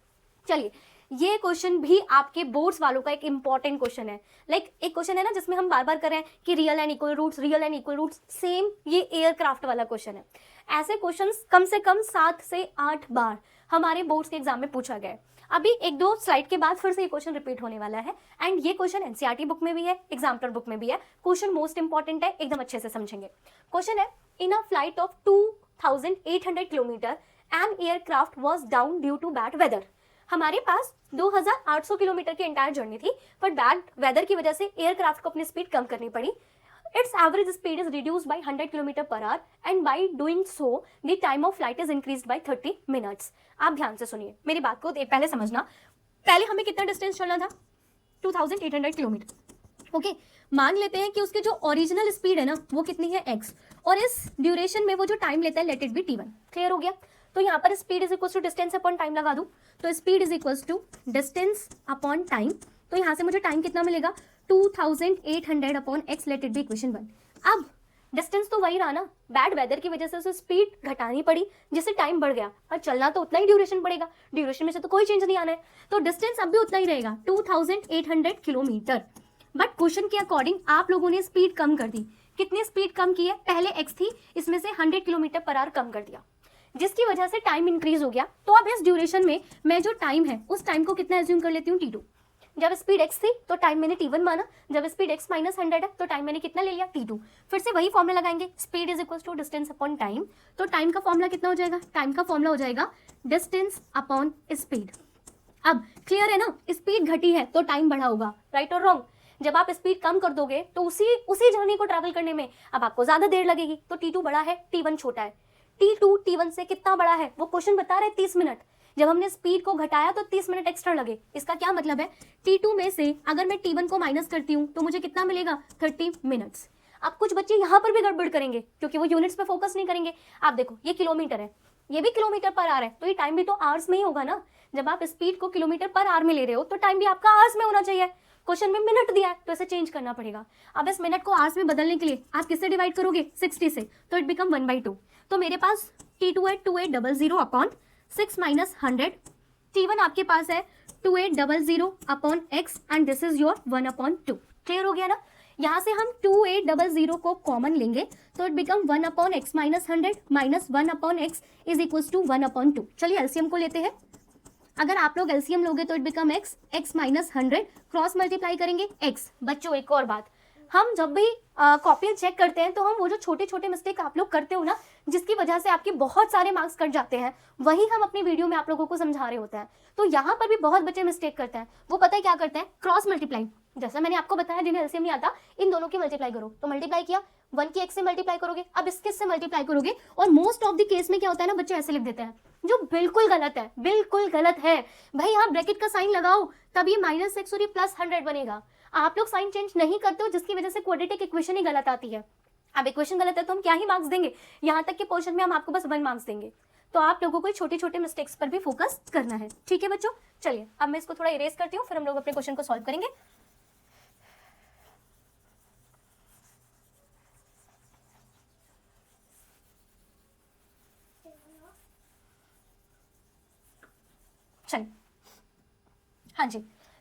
A: चलिए, ये क्वेश्चन भी आपके बोर्ड्स वालों का एक इंपॉर्टेंट क्वेश्चन है। एक क्वेश्चन है ना जिसमें हम बार बार कर रहे हैं कि real and equal roots, real and equal roots, same ये एयरक्राफ्ट वाला क्वेश्चन है। ऐसे क्वेश्चंस कम से कम 7 से 8 बार हमारे बोर्ड्स के एग्जाम में पूछा गया है। अभी 1-2 स्लाइड के बाद फिर से ये क्वेश्चन रिपीट होने वाला है, एंड ये क्वेश्चन एनसीईआरटी बुक में भी है, एग्जाम्पलर बुक में भी है। क्वेश्चन मोस्ट इंपॉर्टेंट है, एकदम अच्छे से समझेंगे। क्वेश्चन है, in a flight of 2800 kilometre an aircraft was down due to bad weather. हमारे पास 2800 किलोमीटर की एंटायर जर्नी थी, पर बैड वेदर की वजह से एयरक्राफ्ट को अपनी स्पीड कम करनी पड़ी। It's average speed is reduced by 100 kilometre per hour and by doing so the time of flight is increased by 30 minutes. आप ध्यान से सुनिए, मेरी बात को पहले समझना। पहले हमें कितना डिस्टेंस चलना था, 2800 किलोमीटर। ओके, मान लेते हैं कि उसके जो ओरिजिनल स्पीड है ना वो कितनी है x, और इस ड्यूरेशन में वो जो टाइम लेता है late it B t1। Clear हो गया? तो यहाँ पर speed is equal to distance upon time लगा दूं, तो speed is equal to distance upon time. तो यहाँ से मुझे टाइम कितना मिलेगा 2800 upon x, let it be equation 1। अब डिस्टेंस तो वही रहा ना, बैड वेदर की वजह से उसे स्पीड घटानी पड़ी जिससे टाइम बढ़ गया, और चलना तो उतना ही ड्यूरेशन पड़ेगा, ड्यूरेशन में से तो कोई चेंज नहीं आना है, तो डिस्टेंस अब भी उतना ही रहेगा 2800 किलोमीटर। बट क्वेश्चन के अकॉर्डिंग आप लोगों ने स्पीड कम कर दी। कितनी स्पीड कम की है? पहले x थी, इसमें से 100 किलोमीटर पर आवर कम कर दिया, जिसकी वजह से टाइम इंक्रीज हो गया। तो अब इस ड्यूरेशन में मैं जो टाइम है उस टाइम को कितना एज्यूम कर लेती हूँ t2। जब स्पीड x थी तो टाइम मैंने t1 माना, जब स्पीड x -100 है तो टाइम मैंने कितना ले लिया t2। फिर से वही फॉर्मूला लगाएंगे, speed is equal to distance upon time. तो टाइम का फॉर्मूला कितना हो जाएगा? टाइम का फॉर्मूला हो जाएगा डिस्टेंस अपॉन स्पीड। अब क्लियर है ना, स्पीड घटी है तो टाइम बढ़ा होगा, राइट और रॉन्ग? जब आप स्पीड कम कर दोगे तो उसी जर्नी को ट्रैवल करने में अब आपको ज्यादा देर लगेगी, तो t2 बड़ा है, t1 छोटा है। t2 t1 से कितना बड़ा है? वो क्वेश्चन बता रहा है 30 मिनट। जब हमने स्पीड को घटाया तो 30 मिनट एक्स्ट्रा लगे। इसका क्या मतलब है? t2 में से अगर मैं t1 को माइनस करती हूँ तो मुझे कितना मिलेगा? 30 मिनट्स। अब कुछ बच्चे यहाँ पर भी गड़बड़ करेंगे क्योंकि वो यूनिट्स पे फोकस नहीं करेंगे। आप देखो, ये किलोमीटर है, ये भी किलोमीटर पर आवर है, तो ये टाइम भी तो आवर्स में ही होगा ना। जब आप स्पीड को किलोमीटर पर आवर में ले रहे हो तो टाइम भी आपका आवर्स में होना चाहिए। क्वेश्चन में मिनट दिया है तो इसे चेंज करना पड़ेगा। अब इस मिनट को आवर्स में बदलने के लिए आप किससे डिवाइड करोगे? 60 से, तो इट बिकम 1/2। तो मेरे पास t2 है 2800 अपॉन 6 - 100, t1 आपके पास है 2800 upon x, and this is your 1/2। Clear हो गया ना? यहाँ से हम 2800 को कॉमन लेंगे तो it become 1/x - 100 minus 1/x is equal to 1/2। चलिए एलसीएम को लेते हैं। अगर आप लोग एलसीएम लोगे तो it become x -100, cross multiply करेंगे x। बच्चों एक और बात, हम जब भी कॉपी चेक करते हैं तो हम वो जो छोटे छोटे मिस्टेक आप लोग करते हो ना, जिसकी वजह से आपके बहुत सारे मार्क्स कट जाते हैं, वही हम अपनी वीडियो में आप लोगों को समझा रहे होते हैं। तो यहाँ पर भी बहुत बच्चे मिस्टेक करते हैं। वो पता है क्या करते हैं? Cross multiply. जैसा मैंने आपको बताया, जिन्हें एलसीएम नहीं आता, इन दोनों की मल्टीप्लाई करो। तो मल्टीप्लाई किया, 1 की x से मल्टीप्लाई करोगे, अब इसके से मल्टीप्लाई करोगे, और मोस्ट ऑफ द केस में क्या होता है ना, बच्चे ऐसे लिख देते हैं, जो बिल्कुल गलत है, बिल्कुल गलत है। भाई यहाँ ब्रैकेट का साइन लगाओ, तब ये -6 और ये +100 बनेगा। आप लोग साइन चेंज नहीं करते हो, जिसकी वजह से क्वाड्रेटिक इक्वेशन ही गलत आती है। अब इक्वेशन गलत है तो हम क्या ही मार्क्स देंगे? यहाँ तक के पोर्शन में हम आपको बस 1 मार्क्स देंगे। तो आप लोगों को छोटे छोटे मिस्टेक्स पर भी फोकस करना है, ठीक है बच्चों? चलिए अब मैं इसको थोड़ा इरेज करती हूँ, फिर हम लोग अपने क्वेश्चन को सॉल्व करेंगे। चलिए, हाँ जी,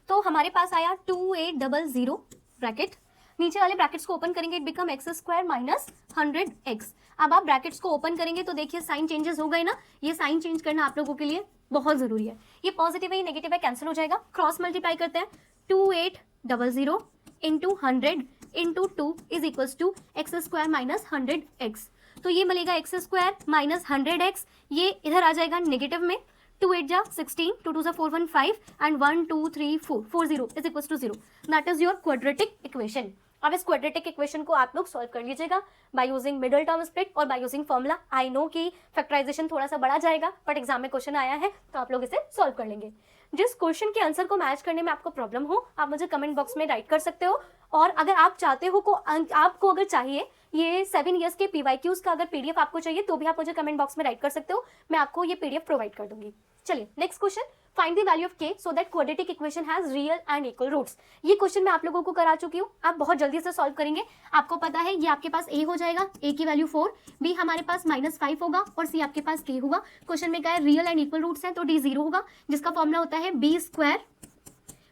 A: तो हमारे पास आया 2800 ब्रैकेट, नीचे वाले ब्रैकेट्स को ओपन करेंगे, इट बिकम x² - 100x। अब आप ब्रैकेट्स को ओपन करेंगे तो देखिए साइन चेंजेस हो गए ना। ये साइन चेंज करना आप लोगों के लिए बहुत जरूरी है। ये पॉजिटिव है, ये नेगेटिव है, कैंसिल हो जाएगा। क्रॉस मल्टीप्लाई करते हैं, 2800 into 100 into 2 is equals to x² - 100x। तो ये मिलेगा x² - 100x, ये इधर आ जाएगा नेगेटिव में। 2 8 जा 16, 2 2 जा 4 1 5 and 1 2 3 4 4 0 is equals to 0. That is your quadratic equation. अब इस क्वाड्रेटिक इक्वेशन को आप लोग सॉल्व कर लीजिएगा by using middle term split और by using formula. I know कि फैक्टराइजेशन थोड़ा सा बड़ा जाएगा, बट एग्जाम में क्वेश्चन आया है तो आप लोग इसे सॉल्व कर लेंगे। जिस क्वेश्चन के आंसर को मैच करने में आपको प्रॉब्लम हो, आप मुझे कमेंट बॉक्स में राइट कर सकते हो। और अगर आप चाहते हो आपको अगर चाहिए ये 7 ईयर्स के PYQs का अगर PDF आपको चाहिए तो भी आप मुझे कमेंट बॉक्स में राइट कर सकते हो, मैं आपको ये PDF प्रोवाइड कर दूंगी। चलिए next question, find the value of k so that quadratic equation has real and equal roots. ये क्वेश्चन मैं आप लोगों को करा चुकी हूँ, आप बहुत जल्दी से सॉल्व करेंगे। आपको पता है ये आपके पास a हो जाएगा, a की वैल्यू 4, b हमारे पास -5 होगा और c आपके पास k होगा। क्वेश्चन में क्या है, रियल एंड इक्वल रूट्स है तो d 0 होगा, जिसका फॉर्मूला होता है b²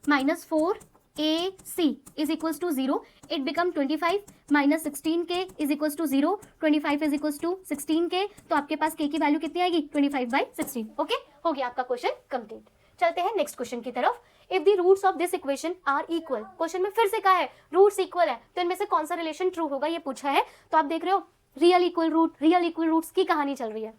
A: -4 ac is equals to 0. It become 25 minus 16k is equals to 0. 25 is equals to 16k. तो आपके पास k की वैल्यू कितनी आएगी, 25/16. ओके, हो गया आपका क्वेश्चन कंप्लीट। चलते हैं नेक्स्ट क्वेश्चन की तरफ। If the roots of this equation are equal, question में फिर से कहा है रूट्स इक्वल है तो इनमें से कौन सा रिलेशन ट्रू होगा ये पूछा है। तो आप देख रहे हो रियल इक्वल रूट्स की कहानी चल रही है।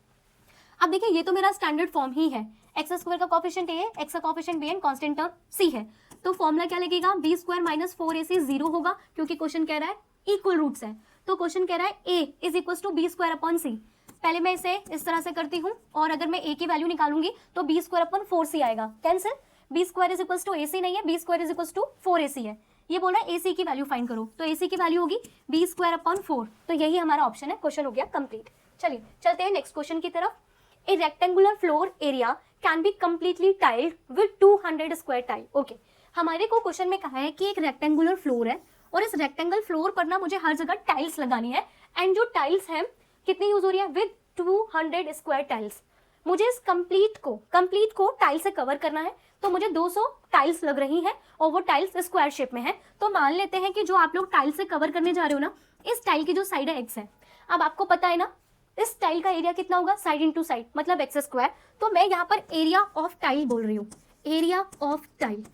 A: अब देखिए ये तो मेरा स्टैंडर्ड फॉर्म ही है, x² का कोफिशिएंट a है, x का coefficient b and constant term c है। तो फॉर्मूला क्या लगेगा, b² -4ac 0 होगा क्योंकि क्वेश्चन कह रहा है इक्वल रूट्स है। तो क्वेश्चन कह रहा है a is equal to b²/c। पहले मैं इसे इस तरह से करती हूँ और अगर मैं a की वैल्यू निकालूंगी तो b²/4c आएगा, cancel. b² is equal to ac नहीं है, b² is equal to 4ac है। ये बोल रहा है ac की वैल्यू फाइंड करो, तो ac की वैल्यू होगी b²/4। तो यही हमारा ऑप्शन है, क्वेश्चन हो गया कंप्लीट। चलिए चलते हैं नेक्स्ट क्वेश्चन की तरफ। A rectangular floor area can be completely tiled with 200 square tile. Okay. हमारे को क्वेश्चन में कहा है कि एक रेक्टेंगुलर फ्लोर है और इस रेक्टेंगल फ्लोर पर ना मुझे हर जगह टाइल्स लगानी है एंड जो टाइल्स हैं कितनी यूज हो रही है, विद 200 स्क्वायर टाइल्स। मुझे इस कंप्लीट को टाइल से कवर करना है तो मुझे 200 टाइल्स लग रही हैं और वो टाइल्स स्क्वायर शेप में है। तो मान लेते हैं कि जो आप लोग टाइल से कवर करने जा रहे हो ना, इस टाइल की जो साइड है x है। अब आपको पता है ना इस टाइल का एरिया कितना होगा, साइड इंटू साइड मतलब x²। तो मैं यहाँ पर एरिया ऑफ टाइल बोल रही हूँ, एरिया ऑफ टाइल।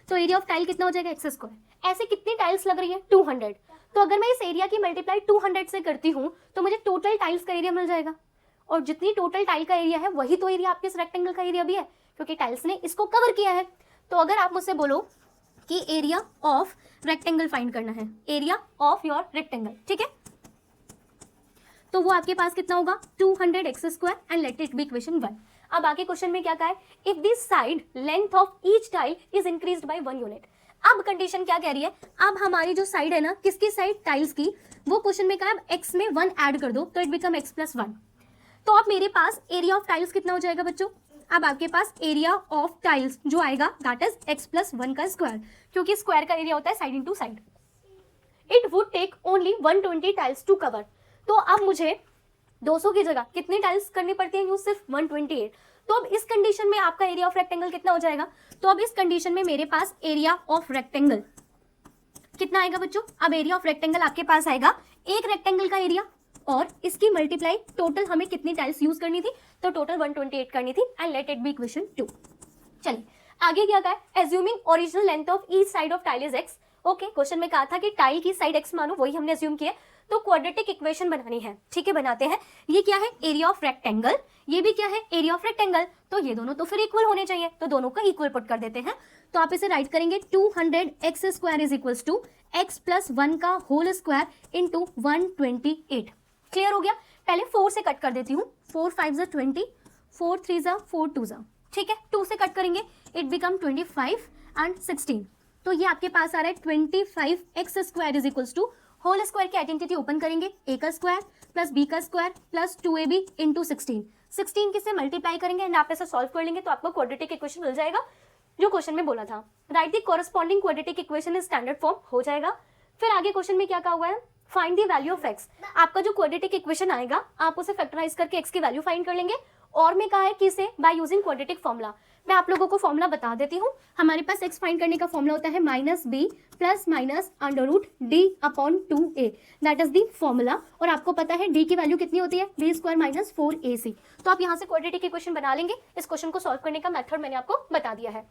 A: तो एरिया ऑफ टाइल कितना हो जाएगा, x²। ऐसे कितनी टाइल्स लग रही है, 200। तो अगर मैं इस एरिया की मल्टीप्लाई 200 से करती हूँ तो मुझे टोटल टाइल्स का एरिया मिल जाएगा। और जितनी टोटल टाइल का एरिया है वही तो एरिया आपके इस रेक्टेंगल का एरिया भी है, क्योंकि टाइल्स ने इसको कवर किया है। तो अगर आप मुझसे बोलो कि एरिया ऑफ रेक्टेंगल फाइंड करना है, एरिया ऑफ योर रेक्टेंगल, ठीक है, तो वो आपके पास कितना होगा, 200x² and let it be equation 1। अब आगे क्वेश्चन में क्या कहा है, if this side length of each tile is increased by 1 unit. अब कंडीशन क्या कह रही है, अब हमारी जो साइड है ना, किसकी साइड, टाइल्स की, वो क्वेश्चन में कहा है x में 1 ऐड कर दो तो इट बिकम x+1। तो अब मेरे पास एरिया ऑफ टाइल्स कितना हो जाएगा बच्चों, अब आपके पास एरिया ऑफ टाइल्स जो आएगा दैट इज x+1 का स्क्वायर, क्योंकि स्क्वायर का एरिया होता है side into side. It would take only 120 tiles to cover. तो अब मुझे 200 की जगह कितनी टाइल्स करनी पड़ती है, यूज सिर्फ 128। तो अब इस कंडीशन में आपका एरिया ऑफ रेक्टेंगल कितना हो जाएगा, तो अब इस कंडीशन में मेरे पास एरिया ऑफ रेक्टेंगल कितना आएगा बच्चों, अब एरिया ऑफ रेक्टेंगल आपके पास आएगा एक रेक्टेंगल का एरिया और इसकी मल्टीप्लाई टोटल हमें कितनी टाइल्स यूज करनी थी, तो टोटल 128 करनी थी and let it be equation 2। चलिए आगे क्या कहा है, assuming original length of each side of tile is x। Okay, question में कहा था कि टाइल की साइड x मानो, वही हमने एज्यूम किया। तो क्वाड्रेटिक इक्वेशन बनानी है, ठीक है, बनाते हैं। ये क्या है, एरिया ऑफ रेक्टेंगल, ये भी क्या है, एरिया ऑफ रेक्टेंगल। तो ये दोनों तो फिर इक्वल होने चाहिए, तो दोनों का इक्वल पुट कर देते हैं। तो आप इसे राइट करेंगे 200x² is equals to x+1 का होल स्क्वायर इंटू 128। क्लियर हो गया। पहले 4 से कट कर देती हूँ, 4 5 20, 4 3 4 2, ठीक है, 2 से कट करेंगे इट बिकम 25 एंड 16। तो ये आपके पास आ रहा है 25x² is equals to whole square की आइडेंटिटी ओपन करेंगे, a का स्क्वायर प्लस b का स्क्वायर प्लस 2ab इंटू 16 किससे मल्टीप्लाई करेंगे एंड आप ऐसे सॉल्व कर लेंगे तो आपको क्वाड्रेटिक इक्वेशन मिल जाएगा जो क्वेश्चन में बोला था। Right the corresponding quadratic equation is standard form हो जाएगा। फिर आगे क्वेश्चन में क्या कहा हुआ है, find the value of x। आपका जो क्वाड्रेटिक इक्वेशन आएगा आप उसे फैक्टराइज करके x की वैल्यू फाइंड कर लेंगे। और में कहा है कि इसे बाय यूजिंग क्वाड्रेटिक फॉर्मूला। मैं आप लोगों को फॉर्मूला बता देती हूँ। हमारे पास x फाइंड करने का फॉर्मूला होता है -b plus minus √d/2a, that is the formula. और आपको पता है d की वैल्यू कितनी होती है, b² - 4ac। तो आप यहाँ से क्वाड्रेटिक इक्वेशन बना लेंगे। इस क्वेश्चन को सॉल्व करने का मेथड मैंने आपको बता दिया है।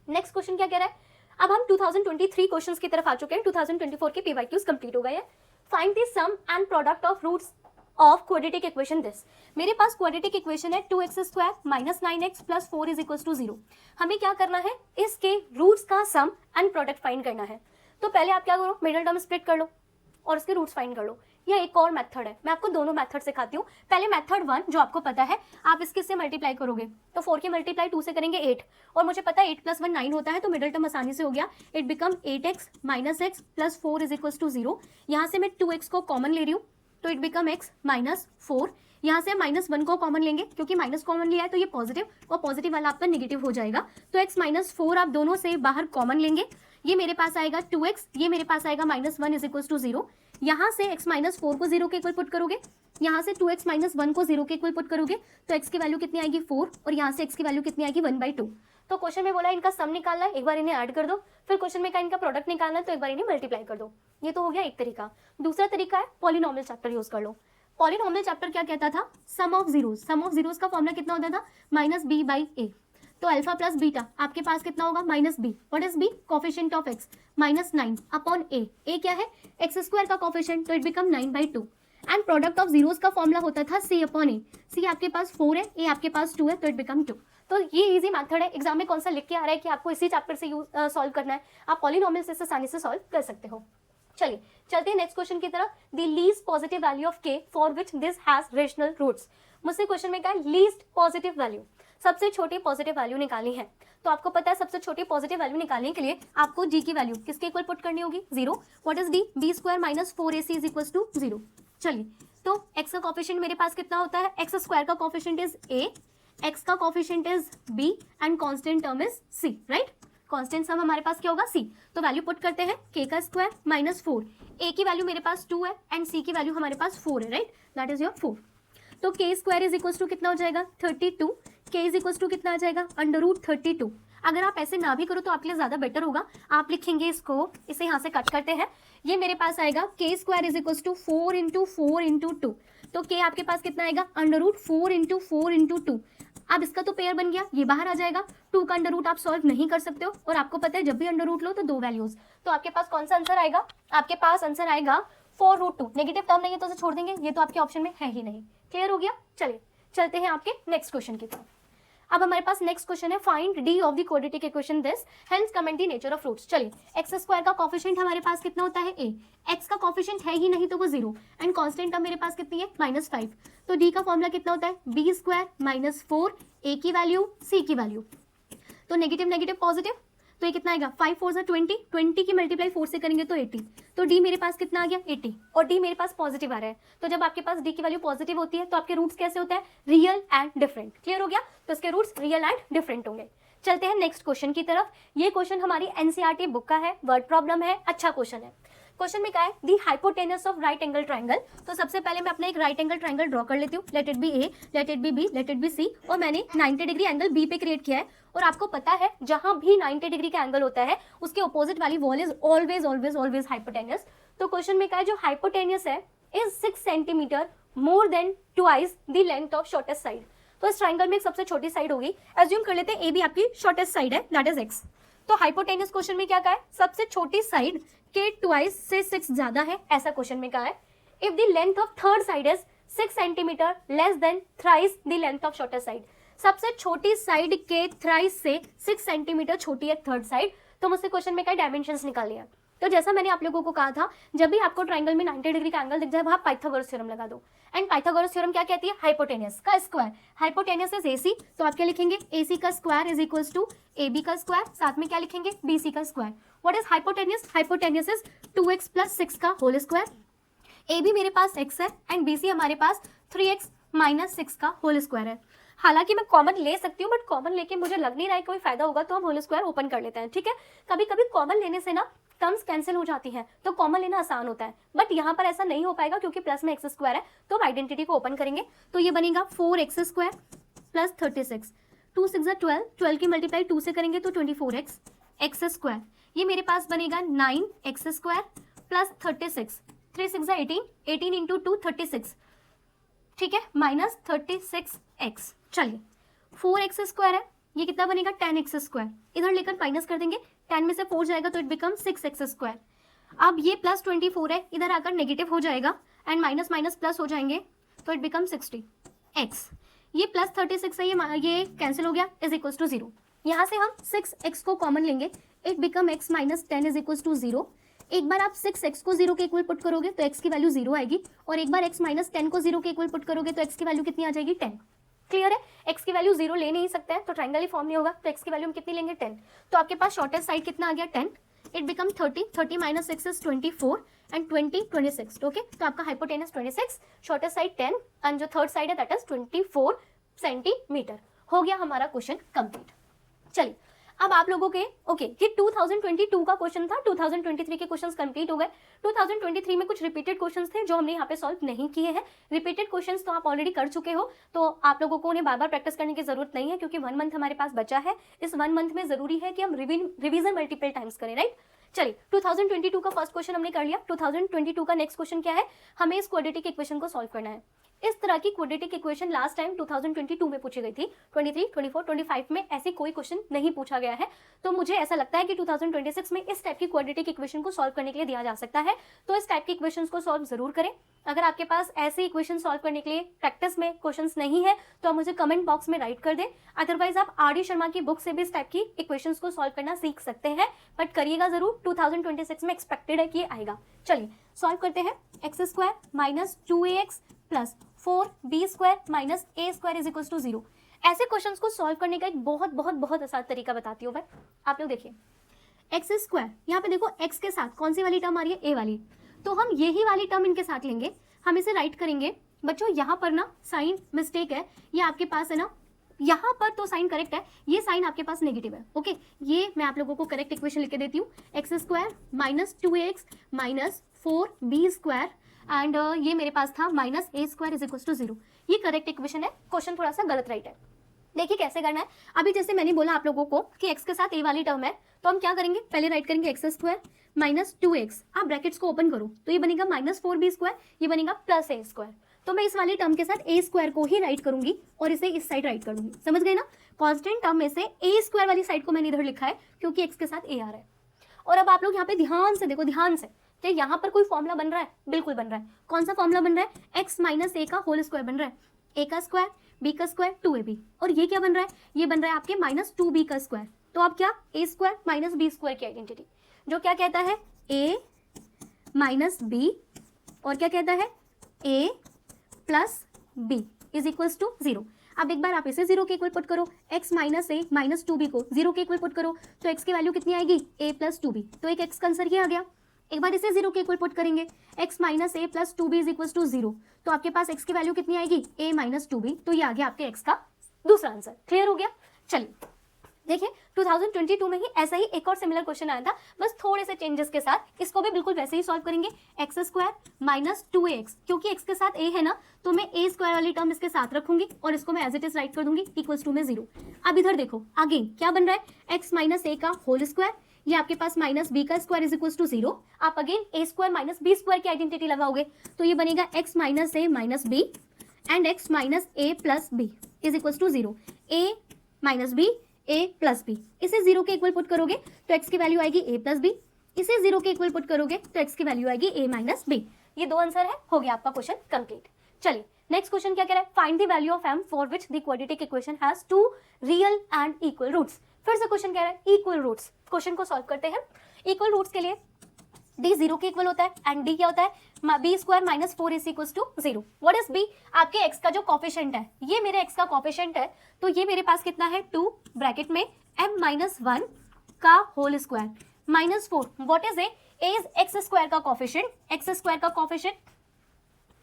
A: नेक्स्ट क्वेश्चन क्या कह रहा है, अब हम 2023 क्वेश्चंस की तरफ आ चुके हैं। 2024 के PYQs कंप्लीट हो गए हैं। Find the sum and product of roots of quadratic equation this. मेरे पास क्वाड्रेटिक इक्वेशन है 2x² - 9x + 4 = 0। हमें क्या करना है, इसके रूट्स का सम एंड प्रोडक्ट फाइंड करना है। तो पहले आप क्या करो, मिडिल टर्म स्प्लिट कर लो और उसके रूट्स फाइंड कर लो। यह एक और मेथड है, मैं आपको दोनों मेथड सिखाती हूँ। पहले मेथड 1 जो आपको पता है, आप इसके से मल्टीप्लाई करोगे तो 4 की मल्टीप्लाई 2 से करेंगे 8, और मुझे पता है 8 + 1 9 होता है, तो मिडिल टर्म आसानी से हो गया। It become 8x - x + 4 = 0। यहाँ से मैं 2x को कॉमन ले रही हूँ, तो इट बिकम x - 4। यहाँ से -1 को कॉमन लेंगे, क्योंकि माइनस कॉमन लिया है तो ये पॉजिटिव, और पॉजिटिव वाला आपका नेगेटिव हो जाएगा। तो x - 4 आप दोनों से बाहर कॉमन लेंगे, ये मेरे पास आएगा 2x, ये मेरे पास आएगा -1 = 0। यहाँ से x - 4 को 0 के इक्वल पुट करोगे, यहाँ से 2x - 1 को 0 के इक्वल पुट करोगे, तो x की वैल्यू कितनी आएगी 4, और यहाँ से x की वैल्यू कितनी आएगी 1/2। तो क्वेश्चन में बोला इनका सम निकालना है, एक बार इन्हें ऐड कर दो, फिर क्वेश्चन में का इनका प्रोडक्ट निकालना है, तो एक बार इन्हें मल्टीप्लाई कर दो। ये तो हो गया एक तरीका। दूसरा तरीका है पॉलिनोमियल चैप्टर यूज कर लो। पॉलिनोमियल चैप्टर क्या कहता था, सम ऑफ जीरोस का फॉर्मूला कितना होता था, -b/a। तो अल्फा प्लस बीटा आपके पास कितना होगा, -b। What is b, coefficient of x, -9 upon a। a क्या है, x² का कोफिशिएंट, तो it become 9/2। And product of zeros का फॉर्मूला होता था c/a। c आपके पास 4 है, a आपके पास 2 है, तो इट बिकम 2। तो ये इजी मेथड है। एग्जाम में कौन सा लिख के आ रहा है कि आपको इसी चैप्टर से सॉल्व करना है, आप पॉलिनोमियल से आसानी से सॉल्व कर सकते हो। चलिए चलते हैं नेक्स्ट क्वेश्चन की तरफ। The least positive value of k for which this has rational roots. मुझसे क्वेश्चन में क्या है, लीस्ट पॉजिटिव वैल्यू, सबसे छोटी पॉजिटिव वैल्यू निकालनी है। तो आपको पता है सबसे छोटी पॉजिटिव वैल्यू निकालने के लिए आपको g की वैल्यू किसके इक्वल पुट करनी होगी, 0। What is d, b² - 4ac = 0। चलिए, तो x का कोफिशिएंट मेरे पास कितना होता है, x² का कोफिशिएंट इज a, x का coefficient is b and constant term is c, right. Constant sum हमारे पास क्या होगा, c। तो वैल्यू पुट करते हैं, k² - 4, a की वैल्यू मेरे पास 2 है एंड c की वैल्यू हमारे पास 4 है, राइट, दैट इज योर 4। तो k² = कितना हो जाएगा, 32। k = कितना आ जाएगा, √32। अगर आप ऐसे ना भी करो तो आपके लिए ज्यादा बेटर होगा, आप लिखेंगे इसको, इसे यहाँ से कट करते हैं, ये मेरे पास आएगा k² = 4 × 4 × 2। तो k आपके पास कितना आएगा, √4 × 4 × 2। अब इसका तो पेयर बन गया, ये बाहर आ जाएगा। 2 का अंडर रूट आप सॉल्व नहीं कर सकते हो, और आपको पता है जब भी अंडर रूट लो तो 2 वैल्यूज, तो आपके पास कौन सा आंसर आएगा, आपके पास आंसर आएगा 4√2। नेगेटिव टर्म नहीं है तो उसे छोड़ देंगे, ये तो आपके ऑप्शन में है ही नहीं। क्लियर हो गया। चलिए चलते हैं आपके नेक्स्ट क्वेश्चन की तरफ। अब हमारे पास नेक्स्ट क्वेश्चन है, find D of the quadratic equation this, hence comment the nature of roots. चलिए, x² का कोफिशिएंट हमारे पास कितना होता है, a। x का कोफिशिएंट है ही नहीं तो वो 0, एंड कांस्टेंट टर्म मेरे पास कितनी है, -5। तो d का फॉर्मूला कितना होता है, b² - 4, a की वैल्यू, c की वैल्यू, तो नेगेटिव नेगेटिव पॉजिटिव, तो ये कितना आएगा, 5 4 = 20, 20 की मल्टीप्लाई 4 से करेंगे तो 80। तो d मेरे पास कितना आ गया, 80, और d मेरे पास पॉजिटिव आ रहा है। तो जब आपके पास d की वैल्यू पॉजिटिव होती है तो आपके रूट्स कैसे होते हैं, रियल एंड डिफरेंट। क्लियर हो गया, तो इसके रूट्स रियल एंड डिफरेंट होंगे। चलते हैं नेक्स्ट क्वेश्चन की तरफ। ये क्वेश्चन हमारी एनसीईआरटी बुक का है, वर्ड प्रॉब्लम है, अच्छा क्वेश्चन है। क्वेश्चन में क्या है, the hypotenuse of right angle triangle. तो सबसे पहले मैं अपना एक राइट एंगल ट्राइंगल ड्रॉ कर लेती हूँ, let it be A, let it be B, let it be C, और मैंने 90 डिग्री एंगल बी पे क्रिएट किया है। और आपको पता है जहां भी 90 डिग्री का एंगल होता है उसके ऑपोजिट वाली wall is always always always hypotenuse. तो क्वेश्चन में क्या है, जो हाइपोटेनियस है is 6 centimetre more than twice the length of shortest side. तो इस ट्राइंगल में सबसे छोटी साइड होगी, एज्यूम कर लेते हैं ए बी आपकी शॉर्टेस्ट साइड है, दैट इज एक्स। तो हाइपोटेनियस क्वेश्चन में क्या कहा है, सबसे छोटी साइड के ट्वाइस से 6 ज्यादा है, ऐसा क्वेश्चन में कहा है। If the length of third side is 6 centimetre less than thrice the length of shortest side. सबसे छोटी साइड के थ्राइस से 6 सेंटीमीटर छोटी है थर्ड साइड। तो मुझसे क्वेश्चन में क्या डायमेंशंस निकालनी है। तो जैसा मैंने आप लोगों को कहा था, जब भी आपको ट्राइंगल में 90 डिग्री का एंगल दिख जाए वहां पाइथागोरस थ्योरम लगा दो। एंड पाइथागोरस थ्योरम क्या कहती है, हाइपोटेनियस का स्क्वायर, हाइपोटेनियस इज AC, तो आप क्या लिखेंगे, AC का square is equals to AB का स्क्वायर, साथ में क्या लिखेंगे, BC का square. What is hypotenuse, hypotenuse is 2x + 6 का होल स्क्वायर। AB मेरे पास x है एंड BC हमारे पास 3x - 6 का होल स्क्वायर है। हालांकि मैं कॉमन ले सकती हूँ, बट कॉमन लेके मुझे लग नहीं रहा है कोई फायदा होगा, तो हम होल स्क्वायर ओपन कर लेते हैं। ठीक है, कभी कभी कॉमन लेने से ना टर्म्स कैंसिल हो जाती हैं, तो कॉमन लेना आसान होता है, बट यहाँ पर ऐसा नहीं हो पाएगा क्योंकि प्लस में x² है। तो हम आइडेंटिटी को ओपन करेंगे, तो ये बनेगा 4x² + 36, 2 6 = 12, 12 की मल्टीप्लाई 2 से करेंगे तो 24x, x²। ये मेरे पास बनेगा 9x² + 36, 3 6 = 18, 18 × 2 36, ठीक है, -36x। चलिए 4x² है, ये कितना बनेगा, 10x²। इधर लेकर माइनस कर देंगे, 10 में से 4 जाएगा तो इट बिकम 6x²। अब ये +24 है, इधर आकर नेगेटिव हो जाएगा एंड माइनस माइनस प्लस हो जाएंगे तो इट बिकम 60x। ये +36 है, ये कैंसिल हो गया, इज इक्वल्स टू 0। यहाँ से हम 6x को कॉमन लेंगे, it become x - 10 is equals to 0। एक बार आप 6x को 0 के इक्वल पुट करोगे तो x की वैल्यू 0 आएगी, और एक बार x माइनस 10 को 0 के इक्वल पुट करोगे तो x की वैल्यू कितनी आ जाएगी 10। क्लियर है? x की वैल्यू 0 ले नहीं सकते हैं तो ट्रायंगल ही फॉर्म नहीं होगा, तो x की वैल्यू हम कितनी लेंगे 10। तो आपके पास शॉर्टेस्ट साइड कितना आ गया 10, it become 30 minus 6 is 24 and 20 26। Okay, तो आपका हाइपोटेनस 26, शॉर्टेस्ट साइड 10 एंड जो थर्ड साइड है दैट इज 24 सेंटीमीटर। हो गया हमारा क्वेश्चन कंप्लीट। चलिए अब आप लोगों के ओके ये 2022 का क्वेश्चन था, 2023 के क्वेश्चंस कंप्लीट हो गए। 2023 में कुछ रिपीटेड क्वेश्चंस थे जो हमने यहाँ पे सॉल्व नहीं किए हैं। रिपीटेड क्वेश्चंस तो आप ऑलरेडी कर चुके हो, तो आप लोगों को उन्हें बार बार प्रैक्टिस करने की जरूरत नहीं है, क्योंकि 1 मंथ हमारे पास बचा है। इस 1 मंथ में जरूरी है कि हम रिवीजन मल्टीपल टाइम्स करें, राइट। चलिए 2022 का फर्स्ट क्वेश्चन हमने कर लिया। 2022 का नेक्स्ट क्वेश्चन क्या है, हमें इस क्वाड्रेटिक इक्वेशन को सॉल्व करना है। इस तरह की क्वाड्रेटिक इक्वेशन लास्ट टाइम 2022 में पूछी गई थी। 23, 24, 25 में ऐसी कोई क्वेश्चन नहीं पूछा गया है, तो मुझे ऐसा लगता है कि 2026 में इस टाइप की क्वाड्रेटिक इक्वेशन को सॉल्व करने के लिए दिया जा सकता है। तो इस टाइप की इक्वेशंस को सॉल्व जरूर करें। अगर आपके पास ऐसे इक्वेशन सॉल्व करने के लिए प्रैक्टिस में क्वेश्चंस नहीं है तो आप मुझे कमेंट बॉक्स में राइट कर दें। अदरवाइज आप R.D. शर्मा की बुक से भी इस टाइप की इक्वेशंस को सॉल्व करना सीख सकते हैं, बट करिएगा जरूर। 2026 में एक्सपेक्टेड है कि ये आएगा। चलिए सॉल्व करते हैं। x² minus 2ax plus 4b² minus a² is equal to 0। ऐसे क्वेश्चंस को सॉल्व करने का एक बहुत बहुत बहुत आसान तरीका बताती हूँ मैं। आप लोग देखिए x², यहाँ पे देखो x के साथ कौन सी वाली टर्म आ रही है, a वाली, तो हम यही वाली टर्म इनके साथ लेंगे, हम इसे राइट करेंगे। बच्चों यहाँ पर ना साइन मिस्टेक है, ये आपके पास है ना, यहाँ पर तो साइन करेक्ट है, ये साइन आपके पास नेगेटिव है। ओके, ये मैं आप लोगों को करेक्ट इक्वेशन लिख के देती हूँ। x² minus 2ax minus 4b² and ये मेरे पास था minus a² is equal to 0। ये करेक्ट इक्वेशन है। क्वेश्चन थोड़ा सा गलत राइट है। देखिए कैसे करना है। अभी जैसे मैंने बोला आप लोगों को कि x के साथ a वाली टर्म है, तो हम क्या करेंगे, पहले राइट करेंगे x² माइनस 2x, आप ब्रैकेट्स को ओपन करो तो ये बनेगा माइनस 4b², ये बनेगा प्लस a²। तो मैं इस वाली टर्म के साथ a² को ही राइट करूंगी और इसे इस साइड राइट कर दूंगी। समझ गए ना? कांस्टेंट टर्म में से a² वाली साइड को मैंने इधर लिखा है क्योंकि x के साथ a आ रहा है। और अब आप लोग यहाँ पे ध्यान से देखो, ध्यान से, क्या यहाँ पर कोई फॉर्मूला बन रहा है? बिल्कुल बन रहा है। कौन सा फॉर्मूला बन रहा है? x माइनस a का होल स्क्वायर बन रहा है, a का स्क्वायर b का स्क्वायर 2ab, और ये क्या बन रहा है? ये बन रहा है आपके माइनस 2b का स्क्वायर। तो अब क्या, a² माइनस b² की आइडेंटिटी, जो क्या कहता है a माइनस b, और क्या कहता है a plus b is equals to 0। अब एक बार आप इसे 0 के इक्वल पुट करो, x minus a minus 2b को 0 के इक्वल पुट करो तो x की वैल्यू कितनी आएगी, a प्लस 2b, तो एक x कंसर ये आ गया। एक बार इसे 0 के इक्वल पुट करेंगे, x minus a plus 2b is equal to 0, तो आपके पास x की वैल्यू कितनी आएगी, a माइनस 2b, तो ये आ गया आपके x का दूसरा आंसर। क्लियर हो गया? चलिए देखिए 2022 में ही ऐसा ही एक और सिमिलर क्वेश्चन आया था, बस थोड़े से चेंजेस के साथ। इसको भी बिल्कुल वैसे ही सॉल्व करेंगे। x² माइनस 2ax, क्योंकि x के साथ a है ना, तो मैं a² वाली टर्म इसके साथ रखूंगी और इसको मैं एज इट इज राइट कर दूंगी इक्वल्स टू में 0। अब इधर देखो अगेन क्या बन रहा है, x माइनस a का होल स्क्वायर, ये आपके पास माइनस b का स्क्वायर इज इक्वल्स टू 0। आप अगेन a² माइनस b² की आइडेंटिटी लगाओगे तो ये बनेगा x minus a minus b and x minus a plus b is equals to 0। a minus b a plus b, इसे 0 के equal put करोगे तो x की वैल्यू आएगी a प्लस b, इसे 0 के इक्वल पुट करोगे तो x की वैल्यू आएगी a माइनस b। ये दो आंसर है, हो गया आपका क्वेश्चन कंप्लीट। चलिए नेक्स्ट क्वेश्चन क्या कह रहा है, find the value of m for which the quadratic equation has 2 real and equal roots. फिर से क्वेश्चन कह रहा है इक्वल रूट्स। क्वेश्चन को सॉल्व करते हैं। इक्वल रूट्स के लिए d 0 के इक्वल होता है एंड d क्या होता है, b² minus 4ac equals to 0। What is b? आपके x का जो कोफिशिएंट है, ये मेरे x का कोफिशिएंट है, तो ये मेरे पास कितना है 2 ब्रैकेट में m माइनस 1 का whole square minus 4। What is a is x² का कोफिशिएंट, x² का कोफिशिएंट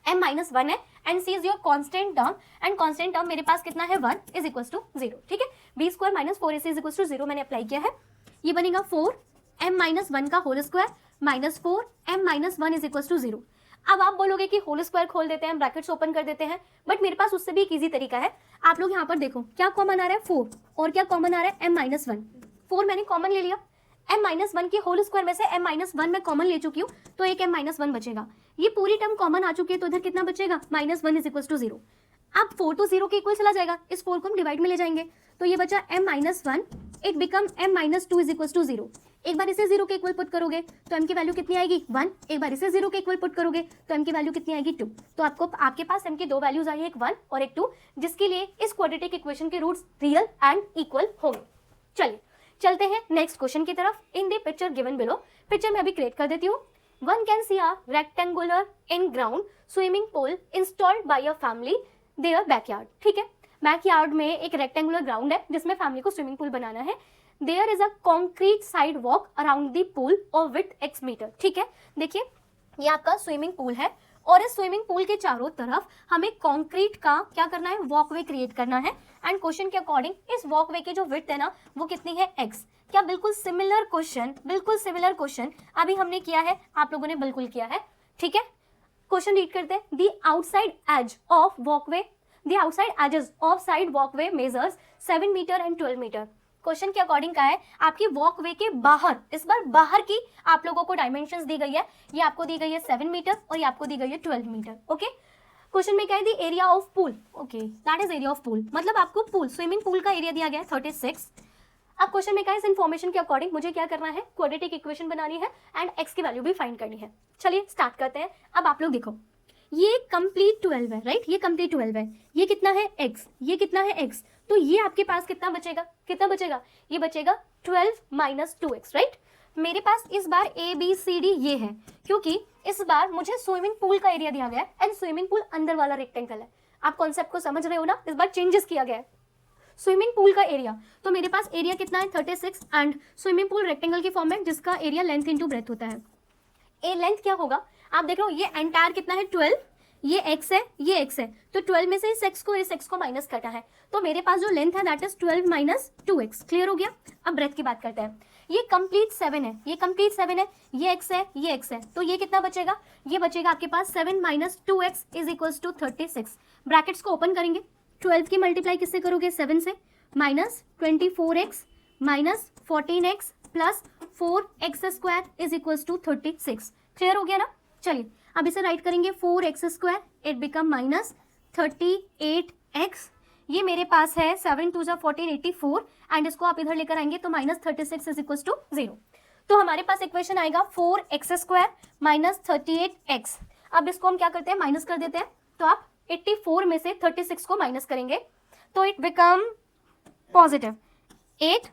A: m माइनस 1 है and c is your constant term, and constant term मेरे पास कितना है 1 इज इक्वल्स टू 0। ठीक है, b² minus 4ac is equals to 0 मैंने अप्लाई किया है। ये बनेगा 4 m माइनस 1 का whole square minus 4 m minus 1 is equals to 0। अब आप बोलोगे कि होल स्क्वायर खोल देते हैं, ब्रैकेट्स ओपन कर देते हैं, बट मेरे पास उससे भी एक इजी तरीका है। आप लोग यहाँ पर देखो क्या कॉमन आ रहा है 4, और क्या कॉमन आ रहा है m माइनस 1। 4 मैंने कॉमन ले लिया, m माइनस 1 की होल स्क्वायर में से m माइनस 1 मैं कॉमन ले चुकी हूँ, तो एक m माइनस 1 बचेगा। ये पूरी टर्म कॉमन आ चुकी है, तो इधर कितना बचेगा, माइनस 1 इज इक्वल्स टू 0। अब 4 तो 0 के इक्वल चला जाएगा, इस 4 को हम डिवाइड में ले जाएंगे, तो ये बचा m minus 1, it become m minus 2 is equals to 0। एक बार इसे 0 के इक्वल पुट करोगे तो m की वैल्यू कितनी आएगी 1। एक बार इसे 0 के इक्वल पुट करोगे तो m की वैल्यू कितनी आएगी 2। तो आपके पास m की दो वैल्यूज आई है, एक 1 और एक 2, जिसके लिए इस क्वाड्रेटिक इक्वेशन के रूट्स रियल एंड इक्वल होंगे। चलिए चलते हैं नेक्स्ट क्वेश्चन की तरफ। In the picture given below, picture में अभी क्रिएट कर देती हूँ। One can see a rectangular in ground swimming pool installed by a family there backyard. ठीक है, बैकयार्ड में एक रेक्टेंगुलर ग्राउंड है जिसमें फैमिली को स्विमिंग पूल बनाना है। There is a concrete side walk around the pool of with x metre. ठीक है, देखिए ये आपका स्विमिंग पूल है और इस स्विमिंग पूल के चारों तरफ हमें कंक्रीट का क्या करना है, वॉकवे क्रिएट करना है। एंड क्वेश्चन के अकॉर्डिंग इस वॉकवे की जो विड्थ है ना वो कितनी है, x। क्या बिल्कुल सिमिलर क्वेश्चन अभी हमने किया है, आप लोगों ने बिल्कुल किया है। ठीक है, क्वेश्चन रीड करते हैं। The outside edge of walkway, the outside edges of side walkway measures 7 metre and 12 metre. Question के अकॉर्डिंग क्या है, आपकी वॉकवे के बाहर, इस बार बाहर की आप लोगों को डायमेंशंस दी गई है। ये आपको दी गई है 7 मीटर और ये आपको दी गई है 12 मीटर। ओके, क्वेश्चन में क्या है, the area of pool. Okay, that is area of pool, मतलब आपको पूल, स्विमिंग पूल का एरिया दिया गया है 36। अब क्वेश्चन में क्या है, इस इन्फॉर्मेशन के अकॉर्डिंग मुझे क्या करना है, क्वाड्रेटिक इक्वेशन बनानी है एंड x की वैल्यू भी फाइंड करनी है। चलिए स्टार्ट करते हैं। अब आप लोग देखो, ये कंप्लीट 12 है, राइट, ये कंप्लीट 12 है, ये कितना है x, ये कितना है x, तो ये आपके पास कितना बचेगा, ये बचेगा 12 माइनस 2x, राइट। मेरे पास इस बार a b c d ये है, क्योंकि इस बार मुझे स्विमिंग पूल का एरिया दिया गया है एंड स्विमिंग पूल अंदर वाला रेक्टेंगल है। आप कॉन्सेप्ट को समझ रहे हो ना, इस बार चेंजेस किया गया है। स्विमिंग पूल का एरिया, तो मेरे पास एरिया कितना है 36 एंड स्विमिंग पूल रेक्टेंगल की फॉर्म में जिसका एरिया लेंथ इंटू ब्रेथ होता है। ए लेंथ क्या होगा, आप देख रहे हो, ये एंटायर कितना है 12, ये x है, ये x है, तो 12 में से इस x को माइनस करना है, तो मेरे पास जो लेंथ है that is 12 minus 2x। Clear हो गया। अब ब्रेथ की बात करते हैं। ये कंप्लीट 7 है, ये कंप्लीट 7 है, ये x है, ये x है, तो ये कितना बचेगा, ये बचेगा आपके पास 7 minus 2x is equals to 36। Brackets को ओपन करेंगे, 12 की मल्टीप्लाई किससे करोगे, 7 से, minus 24x minus 14x plus 4x² is equals to 36। Clear हो गया ना। चलिए अब इसे राइट करेंगे, 4x², it become minus 38x। ये मेरे पास है 7 2 14 84 एंड इसको आप इधर लेकर आएंगे तो माइनस 36 इज इक्वल्स टू 0। तो हमारे पास इक्वेशन आएगा 4x² माइनस 38x। अब इसको हम क्या करते हैं, माइनस कर देते हैं, तो आप 84 में से 36 को माइनस करेंगे तो it become positive 8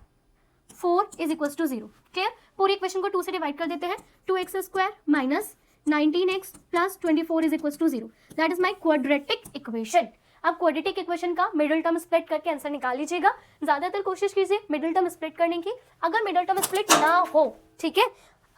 A: 4 is equals to 0। Clear. पूरी इक्वेशन को 2 से डिवाइड कर देते हैं, 2x² minus 19x plus 24 is equals to 0। That is my quadratic equation. अब क्वाड्रेटिक इक्वेशन का मिडिल टर्म स्प्लिट करके आंसर निकाल लीजिएगा। ज्यादातर कोशिश कीजिए मिडिल टर्म स्प्लिट करने की। अगर मिडिल टर्म स्प्लिट ना हो, ठीक है,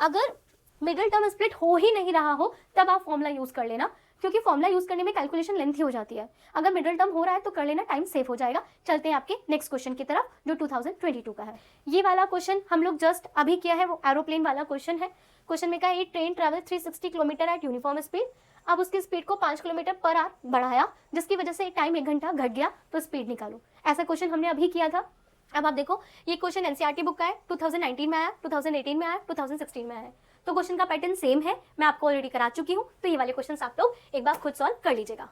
A: अगर मिडिल टर्म स्प्लिट हो ही नहीं रहा हो तब आप फॉर्मूला यूज कर लेना, क्योंकि फॉर्मूला यूज करने में कैलकुलेशन लेंथी हो जाती है। अगर मिडिल टर्म हो रहा है तो कर लेना, टाइम सेव हो जाएगा। चलते हैं आपके नेक्स्ट क्वेश्चन की तरफ जो 2022 का है। ये वाला क्वेश्चन हम लोग जस्ट अभी किया है, वो एरोप्लेन वाला क्वेश्चन है। क्वेश्चन में क्या है, train travel 360 kilometre eight uniform speed. अब उसकी स्पीड को 5 किलोमीटर पर आवर बढ़ाया, जिसकी वजह से टाइम 1 घंटा घट गया, तो स्पीड निकालो। ऐसा क्वेश्चन हमने अभी किया था। अब आप देखो, ये क्वेश्चन एनसीईआरटी बुक का है, 2019 में आया, 2018 में आया, 2016 में आया, तो क्वेश्चन का पैटर्न सेम है। मैं आपको ऑलरेडी करा चुकी हूँ, तो ये वाले क्वेश्चन आप लोग एक बार खुद सॉल्व कर लीजिएगा।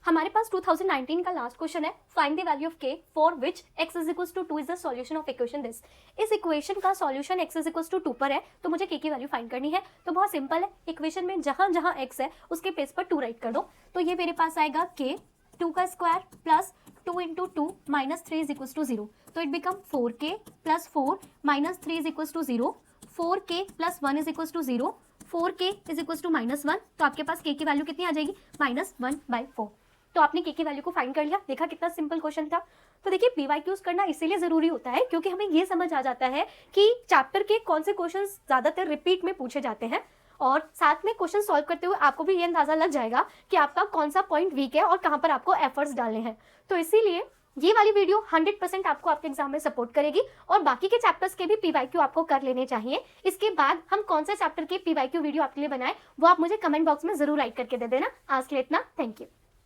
A: हमारे पास 2019 का लास्ट क्वेश्चन है, find the value of k for which x is equals to 2 is the solution of equation this. इस इक्वेशन का solution x is equals to 2 पर है, तो मुझे k की वैल्यू फाइंड करनी है। तो बहुत सिंपल है, इक्वेशन में जहां जहां x है उसके प्लेस पर 2 राइट कर दो। तो ये मेरे पास आएगा k 2 का square plus 2 into 2 minus 3 is equals to 0। तो it become 4k plus 4 minus 3 is equals to 0, 4k plus 1 is equals to 0, 4k is equals to minus 1। तो आपके पास k की वैल्यू कितनी आ जाएगी, -1/4। तो आपने k की वैल्यू को फाइंड कर लिया। देखा कितना सिंपल क्वेश्चन था। तो देखिए पीवाईक्यूज करना इसीलिए जरूरी होता है क्योंकि हमें ये समझ आ जाता है कि चैप्टर के कौन से क्वेश्चंस ज्यादातर रिपीट में पूछे जाते हैं, और साथ में क्वेश्चन सॉल्व करते हुए आपको भी ये अंदाजा लग जाएगा कि आपका कौन सा पॉइंट वीक है और कहाँ पर आपको एफर्ट्स डालने हैं। तो इसीलिए ये वाली वीडियो 100% आपको आपके एग्जाम में सपोर्ट करेगी, और बाकी के चैप्टर्स के भी पीवाईक्यू आपको कर लेने चाहिए। इसके बाद हम कौन सा चैप्टर के पीवाईक्यू वीडियो आपके लिए बनाए वो आप मुझे कमेंट बॉक्स में जरूर राइट करके दे देना। आज के लिए इतना, थैंक यू।